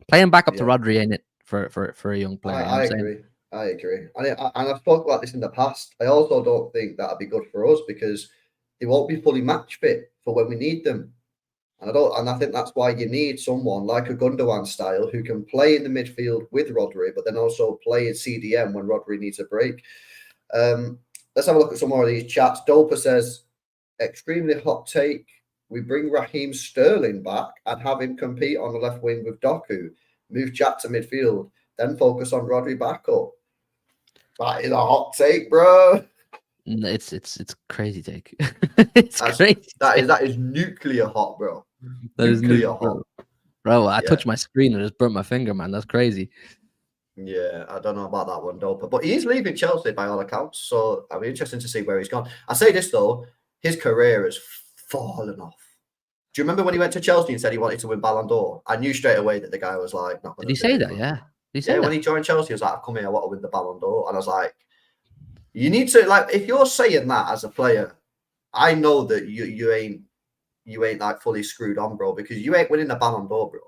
Playing back up to Rodri, ain't it, for a young player? I agree. And I've talked about this in the past. I also don't think that'd be good for us because they won't be fully match fit for when we need them. And I think that's why you need someone like a Gundogan style who can play in the midfield with Rodri, but then also play in CDM when Rodri needs a break. Let's have a look at some more of these chats. Dopa says, extremely hot take. We bring Raheem Sterling back and have him compete on the left wing with Doku. Move Jack to midfield, then focus on Rodri backup. That is a hot take, bro. It's crazy take. It's crazy. That is nuclear hot, bro. That is nuclear hot. Bro, I touched my screen and just burnt my finger, man. That's crazy. Yeah, I don't know about that one, though. But he is leaving Chelsea by all accounts. So I'll be interested to see where he's gone. I say this, though, his career has fallen off. Do you remember when he went to Chelsea and said he wanted to win Ballon d'Or? I knew straight away that the guy was like, not going Did to he do say it. that? Yeah. Did he say Yeah, that? when he joined Chelsea, he was like, I've come here, I want to win the Ballon d'Or. And I was like, you need to, like, if you're saying that as a player, I know that you ain't like fully screwed on, bro, because you ain't winning the Ballon d'Or, bro.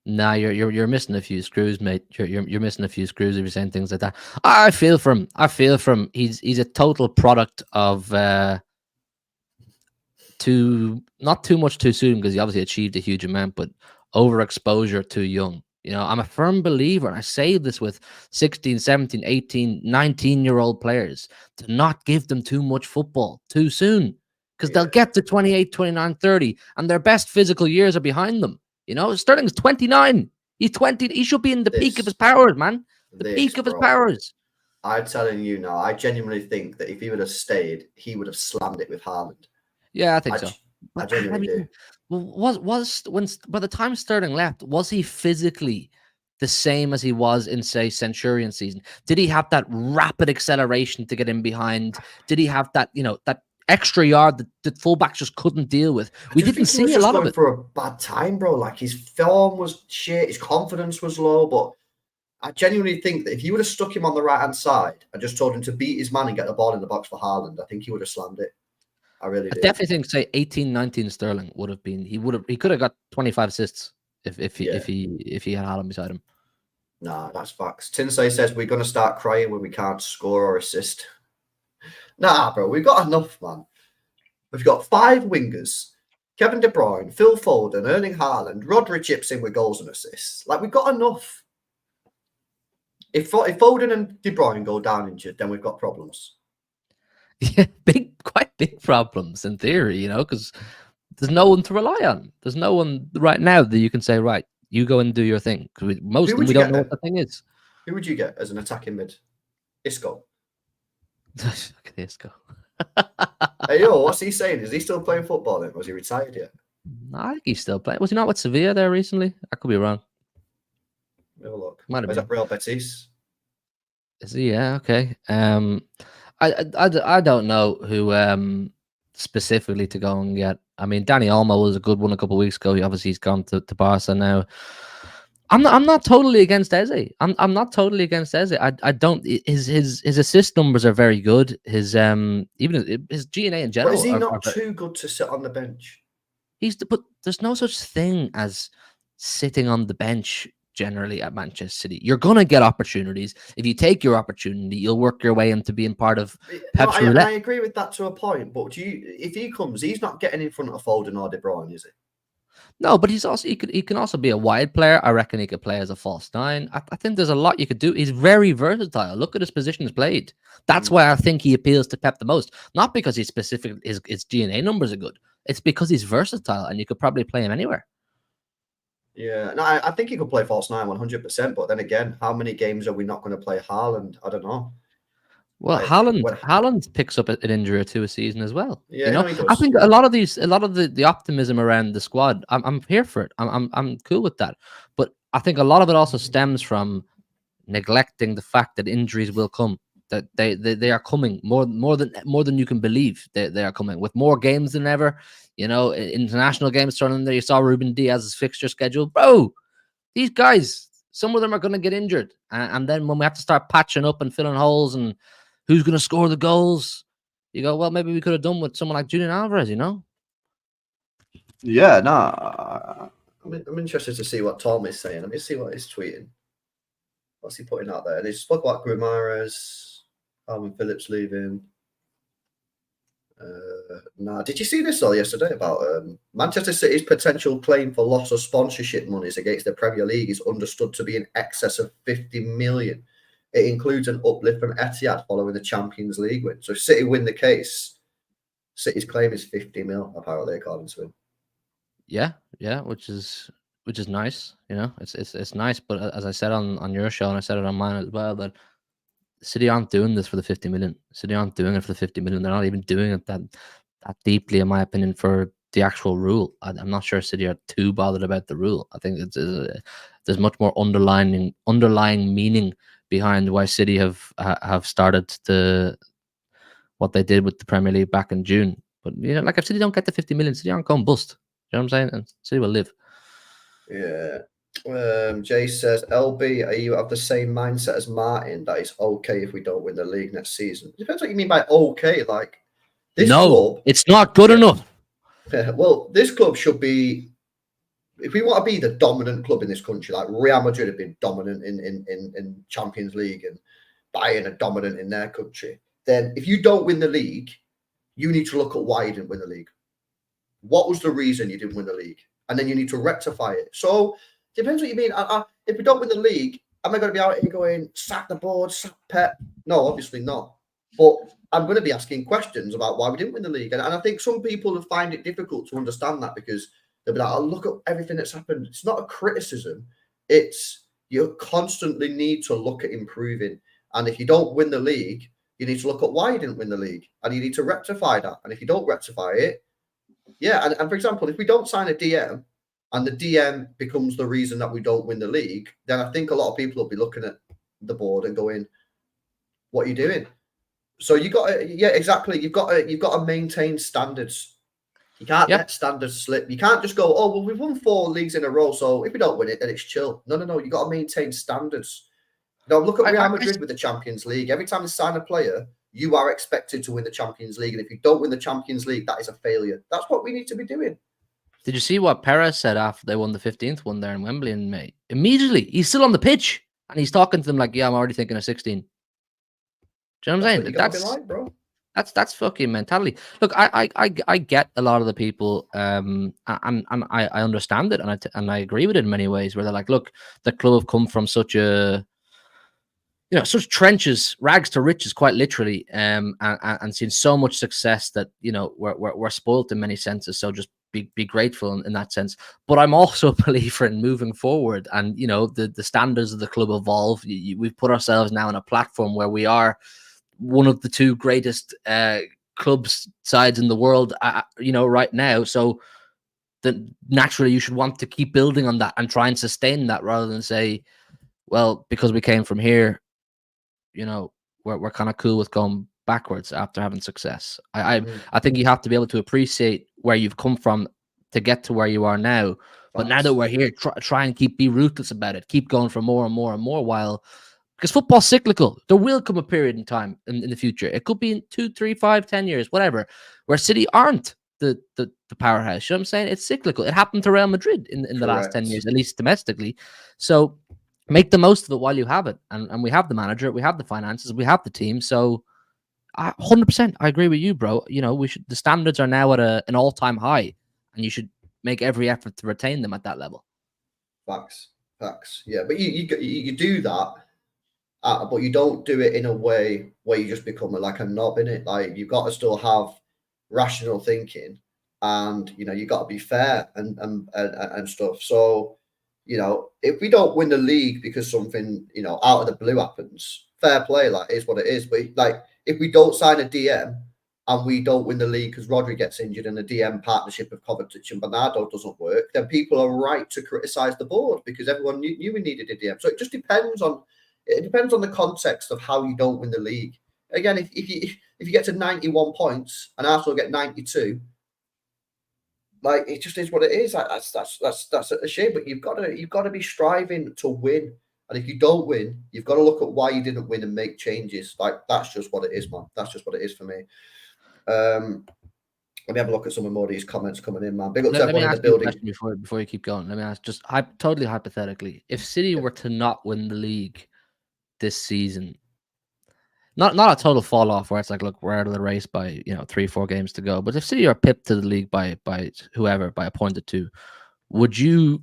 Nah, you're missing a few screws, mate. You're missing a few screws if you're saying things like that. I feel for him. I feel for him. He's a total product of not too much too soon, because he obviously achieved a huge amount, but overexposure too young. You know, I'm a firm believer, and I say this with 16, 17, 18, 19-year-old players, to not give them too much football too soon, because they'll get to 28, 29, 30, and their best physical years are behind them. You know, Sterling's 29. He's 20. He should be in the peak of his powers, man. The peak of his powers. I'm telling you now, I genuinely think that if he would have stayed, he would have slammed it with Haaland. Yeah, I think so. I genuinely do. Was when by the time Sterling left, was he physically the same as he was in, say, Centurion season? Did he have that rapid acceleration to get in behind? Did he have that, you know, that extra yard that the fullbacks just couldn't deal with? We didn't see a lot of it. For a bad time, bro. Like, his form was shit, his confidence was low, but I genuinely think that if you would have stuck him on the right-hand side and just told him to beat his man and get the ball in the box for Haaland, I think he would have slammed it. I really do. Definitely think, say, 18, 19 Sterling would have been. He could have got 25 assists if he had Haaland beside him. Nah, that's facts. Tinsay says we're gonna start crying when we can't score or assist. Nah, bro, we've got enough, man. We've got 5 wingers: Kevin De Bruyne, Phil Foden, Erling Haaland, Rodri chips in with goals and assists. Like, we've got enough. If Foden and De Bruyne go down injured, then we've got problems. Yeah, quite big problems in theory, you know, because there's no one to rely on. There's no one right now that you can say, right, you go and do your thing. Because most of them, we don't know what the thing is. Who would you get as an attacking mid? Isco. Look at Isco. Hey, yo, what's he saying? Is he still playing football then? Was he retired yet? I think he's still playing. Was he not with Sevilla there recently? I could be wrong. Have a look. Might have been. Is that Real Betis? Is he? Yeah, okay. I don't know who specifically to go and get. I mean, Danny Olmo was a good one a couple of weeks ago. He's gone to Barca now. I'm not totally against Eze. I'm not totally against Eze. I don't. His assist numbers are very good. His even his G&A in general. But is he not too good to sit on the bench? But there's no such thing as sitting on the bench generally at Manchester City. You're gonna get opportunities. If you take your opportunity, you'll work your way into being part of Pep's roulette. I agree with that to a point, but if he comes, he's not getting in front of Foden or De Bruyne, is he? No, but he can also be a wide player. I reckon he could play as a false 9. I think there's a lot you could do. He's very versatile. Look at his positions played. That's why I think he appeals to Pep the most. Not because he's specific, his G&A numbers are good. It's because he's versatile and you could probably play him anywhere. Yeah, no, I think he could play false 9 100%. But then again, how many games are we not going to play Haaland? I don't know. Well, Haaland picks up an injury or two a season as well. Yeah, you know, he does. I think a lot of the optimism around the squad, I'm here for it. I'm cool with that. But I think a lot of it also stems from neglecting the fact that injuries will come. That they are coming more than you can believe. They are coming with more games than ever. You know, international games thrown in there. You saw Ruben Diaz's fixture schedule, bro. These guys, some of them are going to get injured, and then when we have to start patching up and filling holes and who's going to score the goals, you go, well, maybe we could have done with someone like Julian Alvarez, you know? Yeah, no, I'm interested to see what Tom is saying. Let me see what he's tweeting. What's he putting out there? And he spoke about Grimares, Alvin Phillips leaving. Did you see this though yesterday about Manchester City's potential claim for loss of sponsorship monies against the Premier League is understood to be in excess of 50 million. It includes an uplift from Etihad following the Champions League win. So if City win the case, City's claim is 50 mil, apparently, according to him. Yeah, which is nice. You know, it's nice. But as I said on your show, and I said it on mine as well, that City aren't doing this for the 50 million. City aren't doing it for the 50 million. They're not even doing it that deeply, in my opinion, for the actual rule. I'm not sure City are too bothered about the rule. I think there's much more underlying meaning behind why City have started what they did with the Premier League back in June. But like if City don't get the 50 million, City aren't going bust. You know what I'm saying? And City will live. Yeah. Jay says, LB, are you of the same mindset as Martin that it's okay if we don't win the league next season? It depends what you mean by okay. Like this club, it's not good enough. Well, this club should be, if we want to be the dominant club in this country, like Real Madrid have been dominant in Champions League and Bayern are dominant in their country, then if you don't win the league, you need to look at why you didn't win the league. What was the reason you didn't win the league? And then you need to rectify it. So depends what you mean. If we don't win the league, am I going to be out here going, sack the board, sack Pep? No, obviously not. But I'm going to be asking questions about why we didn't win the league. And I think some people will find it difficult to understand that because they'll be like, oh, look at everything that's happened. It's not a criticism. It's you constantly need to look at improving. And if you don't win the league, you need to look at why you didn't win the league. And you need to rectify that. And if you don't rectify it, yeah. And for example, if we don't sign a DM and the DM becomes the reason that we don't win the league, then I think a lot of people will be looking at the board and going, what are you doing? So you got to, yeah, exactly. You've got to maintain standards. You can't let standards slip. You can't just go, oh, well, we've won 4 leagues in a row, so if we don't win it, then it's chill. No. You got to maintain standards. Now look at Real Madrid with the Champions League. Every time they sign a player, you are expected to win the Champions League. And if you don't win the Champions League, that is a failure. That's what we need to be doing. Did you see what Perez said after they won the 15th one there in Wembley in May? Immediately, he's still on the pitch and he's talking to them like, yeah, I'm already thinking of 16. Do you know what I'm saying? That's like, bro. That's fucking mentality. Look, I get a lot of the people, and I understand it, and I agree with it in many ways. Where they're like, look, the club have come from such such trenches, rags to riches, quite literally, and seen so much success that we're spoilt in many senses. So just be grateful in that sense. But I'm also a believer in moving forward, and the standards of the club evolve. We've put ourselves now on a platform where we are one of the 2 greatest clubs sides in the world, right now. So then naturally you should want to keep building on that and try and sustain that rather than say, well, because we came from here, we're kind of cool with going backwards after having success. I think you have to be able to appreciate where you've come from to get to where you are now. But now that we're here, try and be ruthless about it. Keep going for more and more and more because football's cyclical. There will come a period in time in the future. It could be in 2, 3, 5, 10 years, whatever, where City aren't the powerhouse. You know what I'm saying? It's cyclical. It happened to Real Madrid in the last 10 years, at least domestically. So make the most of it while you have it. And we have the manager, we have the finances, we have the team. So 100%, I agree with you, bro. The standards are now at an all-time high, and you should make every effort to retain them at that level. Facts. Yeah, but you do that. But you don't do it in a way where you just become like a knob in it. Like you've got to still have rational thinking, and you got to be fair and stuff. So if we don't win the league because something out of the blue happens, fair play. Like it is what it is. But like if we don't sign a DM and we don't win the league because Rodri gets injured and the DM partnership of Kovacic and Bernardo doesn't work, then people are right to criticize the board because everyone knew we needed a DM. So it just depends on. It depends on the context of how you don't win the league. Again, if you get to 91 points and Arsenal get 92, like it just is what it is. Like, that's a shame. But you've got to be striving to win. And if you don't win, you've got to look at why you didn't win and make changes. Like that's just what it is, man. That's just what it is for me. Let me have a look at some more of these comments coming in, man. Big up to everyone in the building. Before you keep going, let me ask just totally hypothetically, if City were to not win the league this season, not a total fall off where it's like, look, we're out of the race by 3-4 games to go, but if City are pipped to the league by whoever, by a point or 2, would you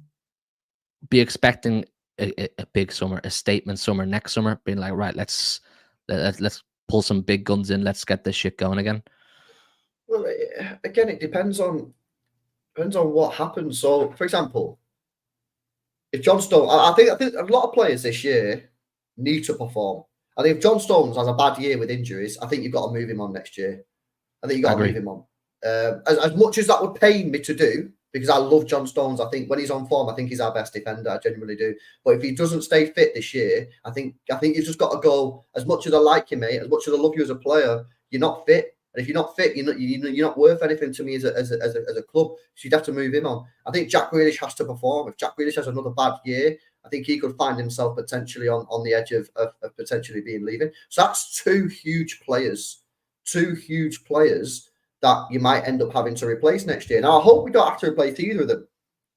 be expecting a big summer, a statement summer next summer, being like, right, let's pull some big guns in, let's get this shit going again? Well, again, it depends on what happens. So, for example, if John Stones, I think a lot of players this year need to perform. I think if John Stones has a bad year with injuries, I think you've got to move him on next year. I think you've got to move him on. As much as that would pain me to do, because I love John Stones. I think when he's on form, I think he's our best defender. I genuinely do. But if he doesn't stay fit this year, I think you've just got to go. As much as I like you, mate, as much as I love you as a player, you're not fit. And if you're not fit, you're not worth anything to me as a club. So you'd have to move him on. I think Jack Grealish has to perform. If Jack Grealish has another bad year, I think he could find himself potentially on the edge of potentially being leaving. So that's two huge players that you might end up having to replace next year. Now, I hope we don't have to replace either of them.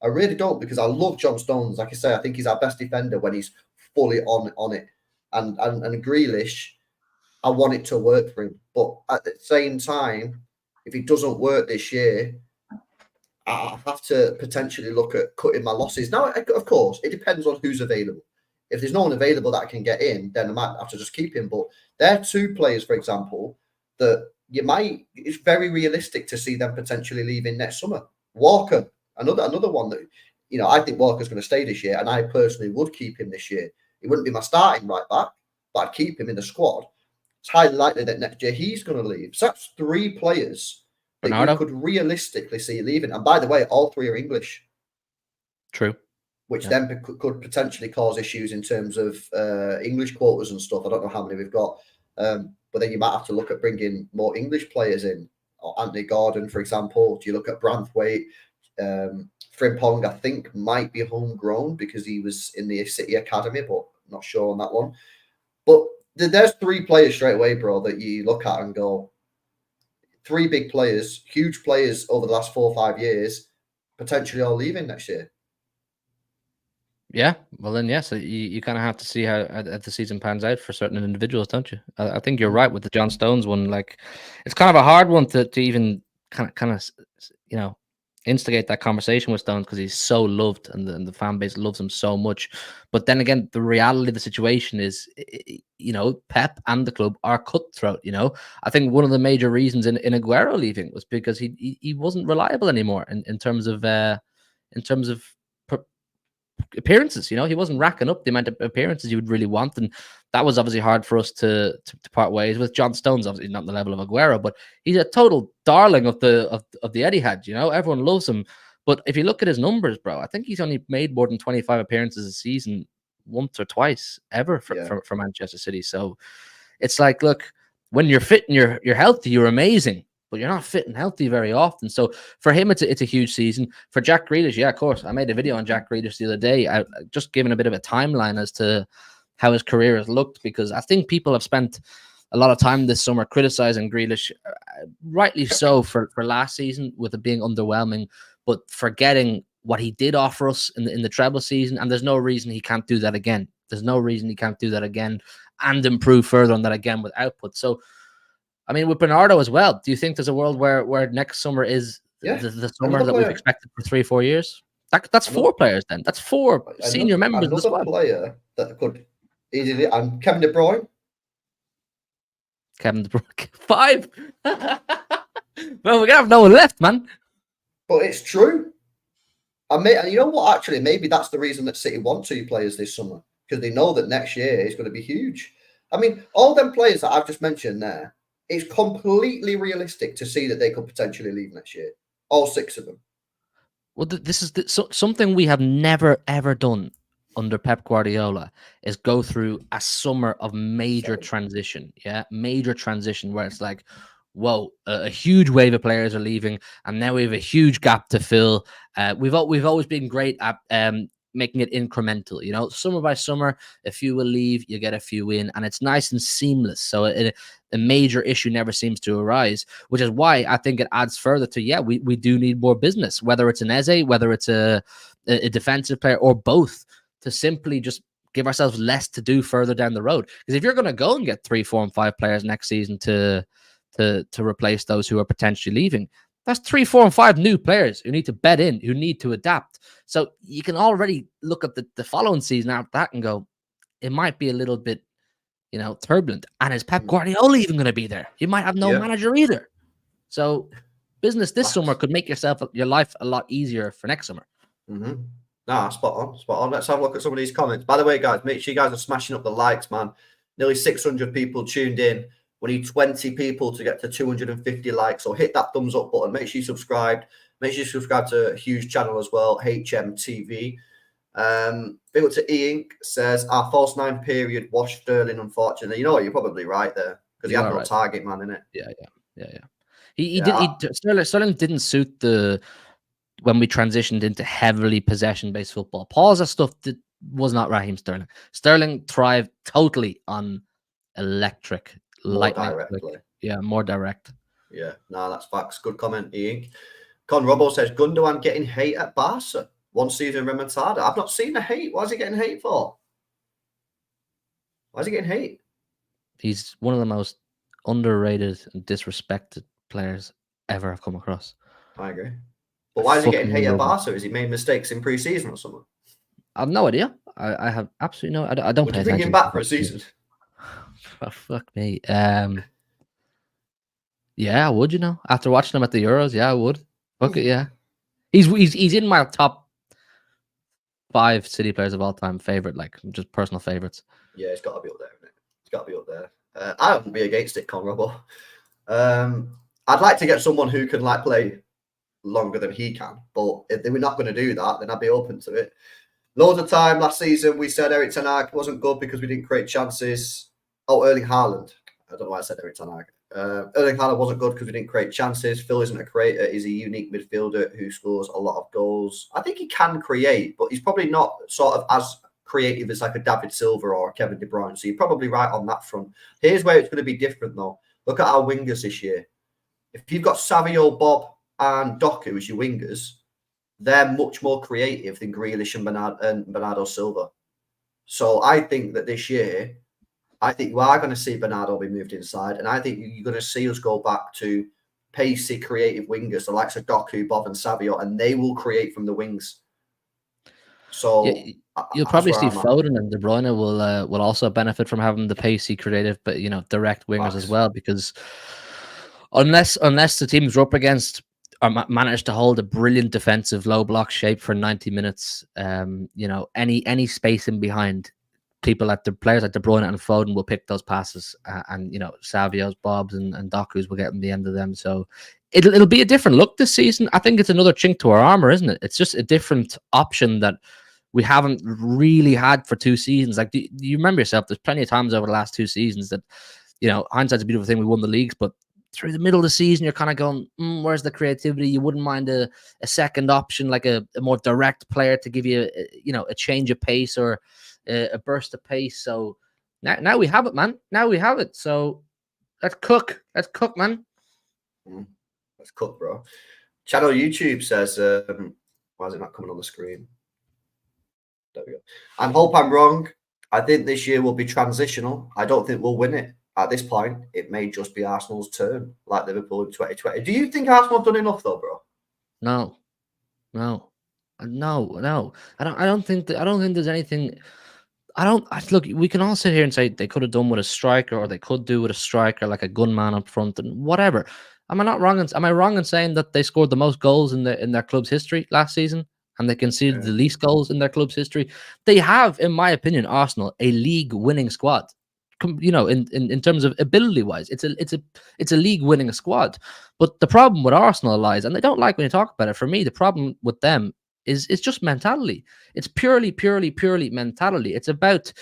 I really don't, because I love John Stones. Like I say, I think he's our best defender when he's fully on it. And Grealish, I want it to work for him. But at the same time, if it doesn't work this year, I have to potentially look at cutting my losses. Now, of course, it depends on who's available. If there's no one available that I can get in, then I might have to just keep him. But there are two players, for example, that it's very realistic to see them potentially leaving next summer. Walker, another one that, I think Walker's going to stay this year, and I personally would keep him this year. He wouldn't be my starting right back, but I'd keep him in the squad. It's highly likely that next year he's going to leave. So that's three players that you could realistically see leaving. And by the way, all three are English. True. Which then could potentially cause issues in terms of English quotas and stuff. I don't know how many we've got. But then you might have to look at bringing more English players in. Or Anthony Gordon, for example. Do you look at Branthwaite? Frimpong, I think, might be homegrown because he was in the City Academy, but not sure on that one. But there's three players straight away, bro, that you look at and go, three big players, huge players over the last 4 or 5 years, potentially all leaving next year. Yeah, well then, yes, you kind of have to see how the season pans out for certain individuals, don't you? I think you're right with the John Stones one. Like, it's kind of a hard one to even kind of instigate that conversation with Stones, because he's so loved and the fan base loves him so much. But then again, the reality of the situation is, Pep and the club are cutthroat. I think one of the major reasons in Aguero leaving was because he wasn't reliable anymore in terms of appearances. He wasn't racking up the amount of appearances you would really want, and that was obviously hard for us to part ways with. John Stones, obviously not the level of Aguero, but he's a total darling of the Etihad. Everyone loves him. But if you look at his numbers, bro, I think he's only made more than 25 appearances a season once or twice ever for Manchester City. So it's like, look, when you're fit and you're healthy, you're amazing. But you're not fit and healthy very often. So for him, it's a huge season. For Jack Grealish, yeah, of course. I made a video on Jack Grealish the other day. I just given a bit of a timeline as to how his career has looked, because I think people have spent a lot of time this summer criticizing Grealish, rightly so, for last season with it being underwhelming, but forgetting what he did offer us in the treble season. And there's no reason he can't do that again. There's no reason he can't do that again and improve further on that again with output. So, I mean, with Bernardo as well, do you think there's a world where next summer is the summer that we've expected for 3-4 years? That's 4 players then. That's 4 senior members of the squad. Player that could easily, and Kevin De Bruyne. Kevin De Bruyne. 5. Well, we're going to have no one left, man. But it's true. And you know what, actually, maybe that's the reason that City want 2 players this summer, because they know that next year is going to be huge. I mean, all them players that I've just mentioned there, it's completely realistic to see that they could potentially leave next year. All 6 of them. Well, this is something we have never, ever done under Pep Guardiola, is go through a summer of major transition. Yeah, major transition where it's like, whoa, a huge wave of players are leaving, and now we have a huge gap to fill. We've always been great at making it incremental. Summer by summer, a few will leave, you get a few in, and it's nice and seamless. So a major issue never seems to arise, which is why I think it adds further to, we do need more business, whether it's an Eze, whether it's a defensive player, or both, to simply just give ourselves less to do further down the road. Because if you're going to go and get 3, 4, and 5 players next season to replace those who are potentially leaving, that's 3, 4, and 5 new players who need to bed in, who need to adapt. So you can already look at the following season after that and go, it might be a little bit, turbulent. And is Pep Guardiola even going to be there? You might have no manager either. So business this summer could make your life a lot easier for next summer. Mm-hmm. Nah, spot on. Let's have a look at some of these comments. By the way, guys, make sure you guys are smashing up the likes, man. Nearly 600 people tuned in. We need 20 people to get to 250 likes. So hit that thumbs up button. Make sure you subscribe. Make sure you subscribe to Hugh's channel as well, HMTV. Big up to E-Ink, says, our false 9 period washed Sterling, unfortunately. You know what? You're probably right there, because he had no target man, innit? Yeah. Sterling didn't suit when we transitioned into heavily possession-based football. Paul's stuff was not Raheem Sterling. Sterling thrived totally on electric, lightning. More direct. Yeah, no, that's facts. Good comment, E-Ink. Con Robbo says, Gundogan getting hate at Barca. One season remontada. I've not seen the hate. Why is he getting hate for? Why is he getting hate? He's one of the most underrated and disrespected players ever I've come across. I agree. But why is he getting hate at Barca? Has he made mistakes in pre-season or something? I have no idea. I have absolutely no. I don't. Would you bring him back for a season? Oh, fuck me. Yeah, I would. You know, after watching him at the Euros, yeah, I would. Fuck it, yeah. He's in my top 5 City players of all time favorite, like just personal favorites. Yeah, it's got to be up there, isn't it? It's got to be up there. I wouldn't be against it, Con Robbo. I'd like to get someone who can like play longer than he can, but if they were not going to do that, then I'd be open to it. Loads of time last season we said Erik ten Hag wasn't good because we didn't create chances. Oh, Erling Haaland. I don't know why I said Erik ten Hag. Erling Haaland wasn't good because we didn't create chances. Phil isn't a creator. He's a unique midfielder who scores a lot of goals. I think he can create, but he's probably not sort of as creative as like a David Silva or a Kevin De Bruyne. So you're probably right on that front. Here's where it's going to be different though. Look at our wingers this year. If you've got Savio, Bob and Doku as your wingers, they're much more creative than Grealish and Bernardo Silva. So I think that this year, I think you are going to see Bernardo be moved inside, and I think you're going to see us go back to pacey, creative wingers, the likes of Doku, Bob, and Savio, and they will create from the wings. So yeah, you'll probably see Foden and De Bruyne will also benefit from having the pacey, creative, but direct wingers as well, because unless the teams we're up against or manage to hold a brilliant defensive low block shape for 90 minutes, any space in behind, the players like De Bruyne and Foden will pick those passes, and Savio's, Bob's, and Doku's will get them the end of them. So it'll be a different look this season. I think it's another chink to our armor, isn't it? It's just a different option that we haven't really had for 2 seasons. Like, do you remember yourself? There's plenty of times over the last 2 seasons that, hindsight's a beautiful thing. We won the leagues, but through the middle of the season, you're kind of going, where's the creativity? You wouldn't mind a second option, like a more direct player to give you, a change of pace or a burst of pace. So now we have it, man. Now we have it. So let's cook. Let's cook, man. Let's cook, bro. Channel YouTube says, why is it not coming on the screen? There we go. I hope I'm wrong. I think this year will be transitional. I don't think we'll win it. At this point, it may just be Arsenal's turn, like Liverpool in 2020. Do you think Arsenal have done enough, though, bro? No. I don't think there's anything. Look, we can all sit here and say they could have done with a striker, or they could do with a striker like a gunman up front and whatever. Am I wrong in saying that they scored the most goals in their club's history last season, and they conceded the least goals in their club's history? They have, in my opinion, Arsenal, a league-winning squad. In terms of ability-wise, it's a league-winning squad. But the problem with Arsenal lies, and they don't like when you talk about it. For me, the problem with them is just mentality. It's purely mentality. It's about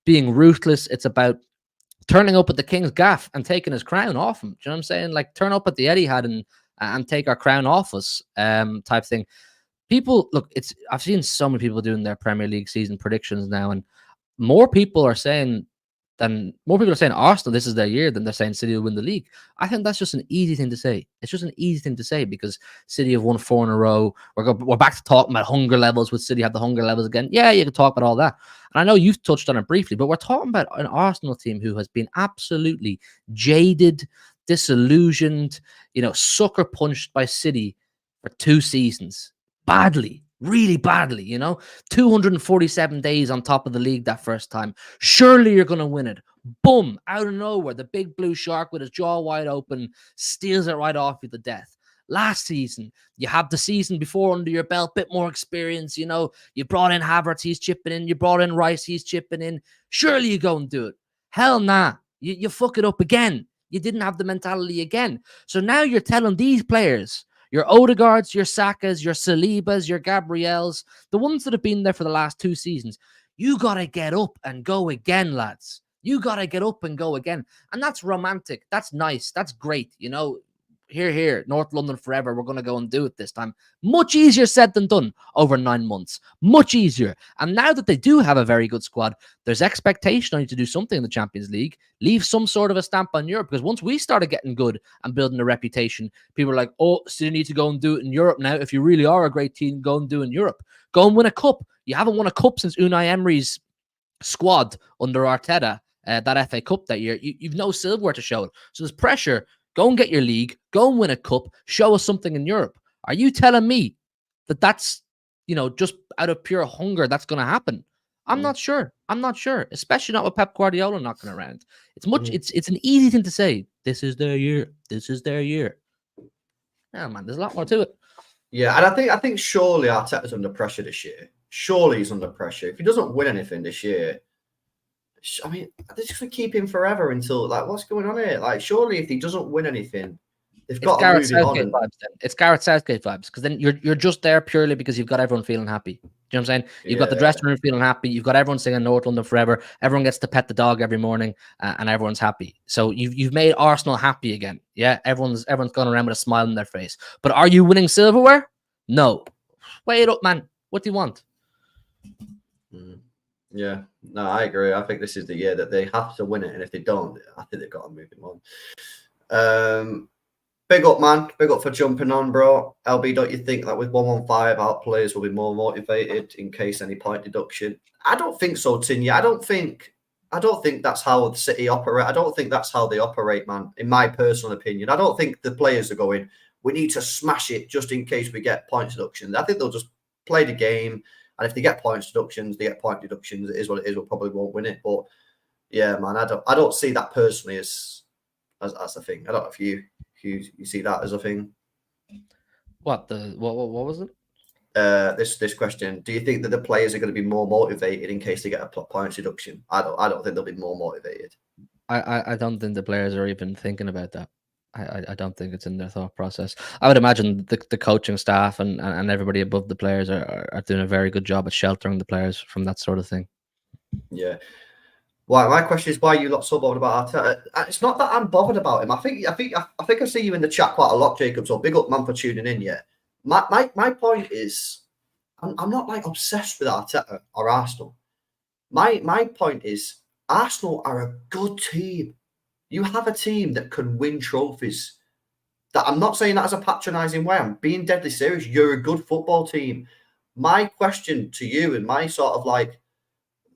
being ruthless. It's about turning up at the King's gaff and taking his crown off him. Do you know what I'm saying? Like, turn up at the Etihad and take our crown off us, type thing. People, look, I've seen so many people doing their Premier League season predictions now, and more people are saying Arsenal, this is their year, than they're saying City will win the league. I think that's just an easy thing to say. It's just an easy thing to say because City have won 4 in a row. We're back to talking about hunger levels. Would City have the hunger levels again? Yeah, you can talk about all that. And I know you've touched on it briefly, but we're talking about an Arsenal team who has been absolutely jaded, disillusioned, sucker punched by City for 2 seasons. Badly. Really badly, 247 days on top of the league that first time. Surely you're going to win it. Boom, out of nowhere, the big blue shark with his jaw wide open steals it right off you to death. Last season, you have the season before under your belt, bit more experience, you brought in Havertz, he's chipping in. You brought in Rice, he's chipping in. Surely you go and do it. Hell nah, you fuck it up again. You didn't have the mentality again. So now you're telling these players, Your Odegaards, your Sakas, your Salibas, your Gabriels, the ones that have been there for the last 2 seasons. You got to get up and go again, lads. You got to get up and go again. And that's romantic. That's nice. That's great. You know, here, North London forever. We're going to go and do it this time. Much easier said than done over 9 months. Much easier. And now that they do have a very good squad, there's expectation on you to do something in the Champions League. Leave some sort of a stamp on Europe. Because once we started getting good and building a reputation, people are like, oh, so you need to go and do it in Europe now. If you really are a great team, go and do it in Europe. Go and win a cup. You haven't won a cup since Unai Emery's squad under Arteta, that FA Cup that year. You've no silverware to show it. So there's pressure. Go and get your league. Go and win a cup. Show us something in Europe. Are you telling me that that's, you know, just out of pure hunger that's going to happen? I'm not sure. I'm not sure, especially not with Pep Guardiola knocking around. It's much. It's an easy thing to say. This is their year. This is their year. Yeah, man. There's a lot more to it. Yeah, and I think surely Arteta's under pressure this year. Surely he's under pressure. If he doesn't win anything this year, I mean, they're just going to keep him forever until, like, what's going on here? Like, surely if he doesn't win anything, they've got to move him on. Vibes, then. It's Gareth Southgate vibes, because then you're just there purely because you've got everyone feeling happy. Do you know what I'm saying? You've got the dressing room feeling happy. You've got everyone singing North London forever. Everyone gets to pet the dog every morning, and everyone's happy. So you've made Arsenal happy again. Yeah, everyone's going around with a smile on their face. But are you winning silverware? No. Wait up, man. What do you want? Yeah, no, I agree. I think this is the year that they have to win it, and if they don't, I think they've got to move him on. Big up, man. Big up for jumping on, bro. LB, don't you think that with 115 out, players will be more motivated in case any point deduction? I don't think so, Tinya. I don't think that's how the City operate. I don't think that's how they operate, man. In my personal opinion, I don't think the players are going, we need to smash it just in case we get point deductions. I think they'll just play the game. And if they get points deductions, they get point deductions. It is what it is. We probably won't win it. But yeah, man, I don't see that personally as a thing. I don't know if you see that as a thing. What was it? This question. Do you think that the players are going to be more motivated in case they get a points deduction? I don't think they'll be more motivated. I don't think the players are even thinking about that. I don't think it's in their thought process. I would imagine the coaching staff and everybody above the players are doing a very good job at sheltering the players from that sort of thing. Yeah. Well, my question is, why are you not so bothered about Arteta? It's not that I'm bothered about him. I think I see you in the chat quite a lot, Jacob. So big up, man, for tuning in. Yeah. My point is, I'm not like obsessed with Arteta or Arsenal. My point is, Arsenal are a good team. You have a team that can win trophies. That I'm not saying that as a patronising way. I'm being deadly serious. You're a good football team. My question to you and my sort of like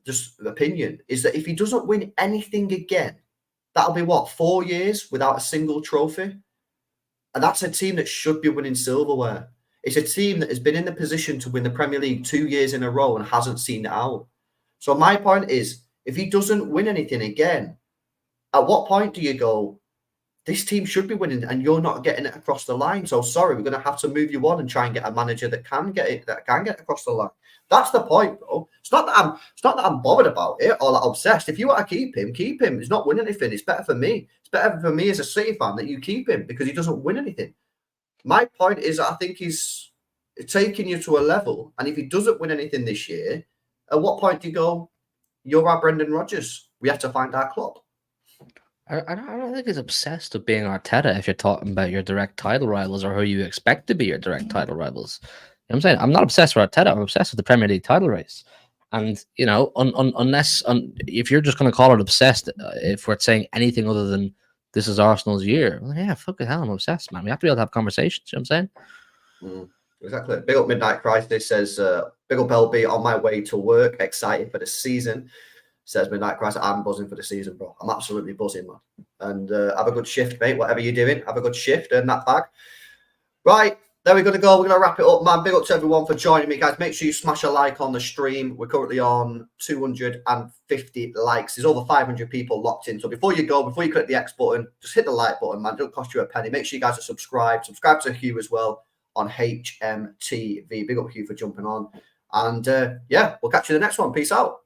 just opinion is that if he doesn't win anything again, that'll be what, 4 years without a single trophy? And that's a team that should be winning silverware. It's a team that has been in the position to win the Premier League 2 years in a row and hasn't seen it out. So my point is, if he doesn't win anything again, at what point do you go, this team should be winning and you're not getting it across the line? So sorry, we're going to have to move you on and try and get a manager that can get it, that can get across the line. That's the point, bro. It's not that I'm bothered about it or like obsessed. If you want to keep him, keep him. He's not winning anything. It's better for me. It's better for me as a City fan that you keep him because he doesn't win anything. My point is, I think he's taking you to a level, and if he doesn't win anything this year, at what point do you go, you're our Brendan Rodgers? We have to find our club. I don't think he's obsessed with being Arteta if you're talking about your direct title rivals or who you expect to be your direct title rivals. You know what I'm saying? I'm not obsessed with Arteta. I'm obsessed with the Premier League title race. And, you know, unless if you're just going to call it obsessed, if we're saying anything other than this is Arsenal's year, well, yeah, fucking hell, I'm obsessed, man. We have to be able to have conversations. You know what I'm saying? Exactly. Big up Midnight Crisis says, big up LB on my way to work, excited for the season. Says Midnight Crisis, I'm buzzing for the season, bro. I'm absolutely buzzing, man. And have a good shift, mate. Whatever you're doing, have a good shift. Earn that bag. Right, there we're going to go. We're going to wrap it up, man. Big up to everyone for joining me, guys. Make sure you smash a like on the stream. We're currently on 250 likes. There's over 500 people locked in. So before you go, before you click the X button, just hit the like button, man. It don't cost you a penny. Make sure you guys are subscribed. Subscribe to Hugh as well on HMTV. Big up Hugh for jumping on. And yeah, we'll catch you in the next one. Peace out.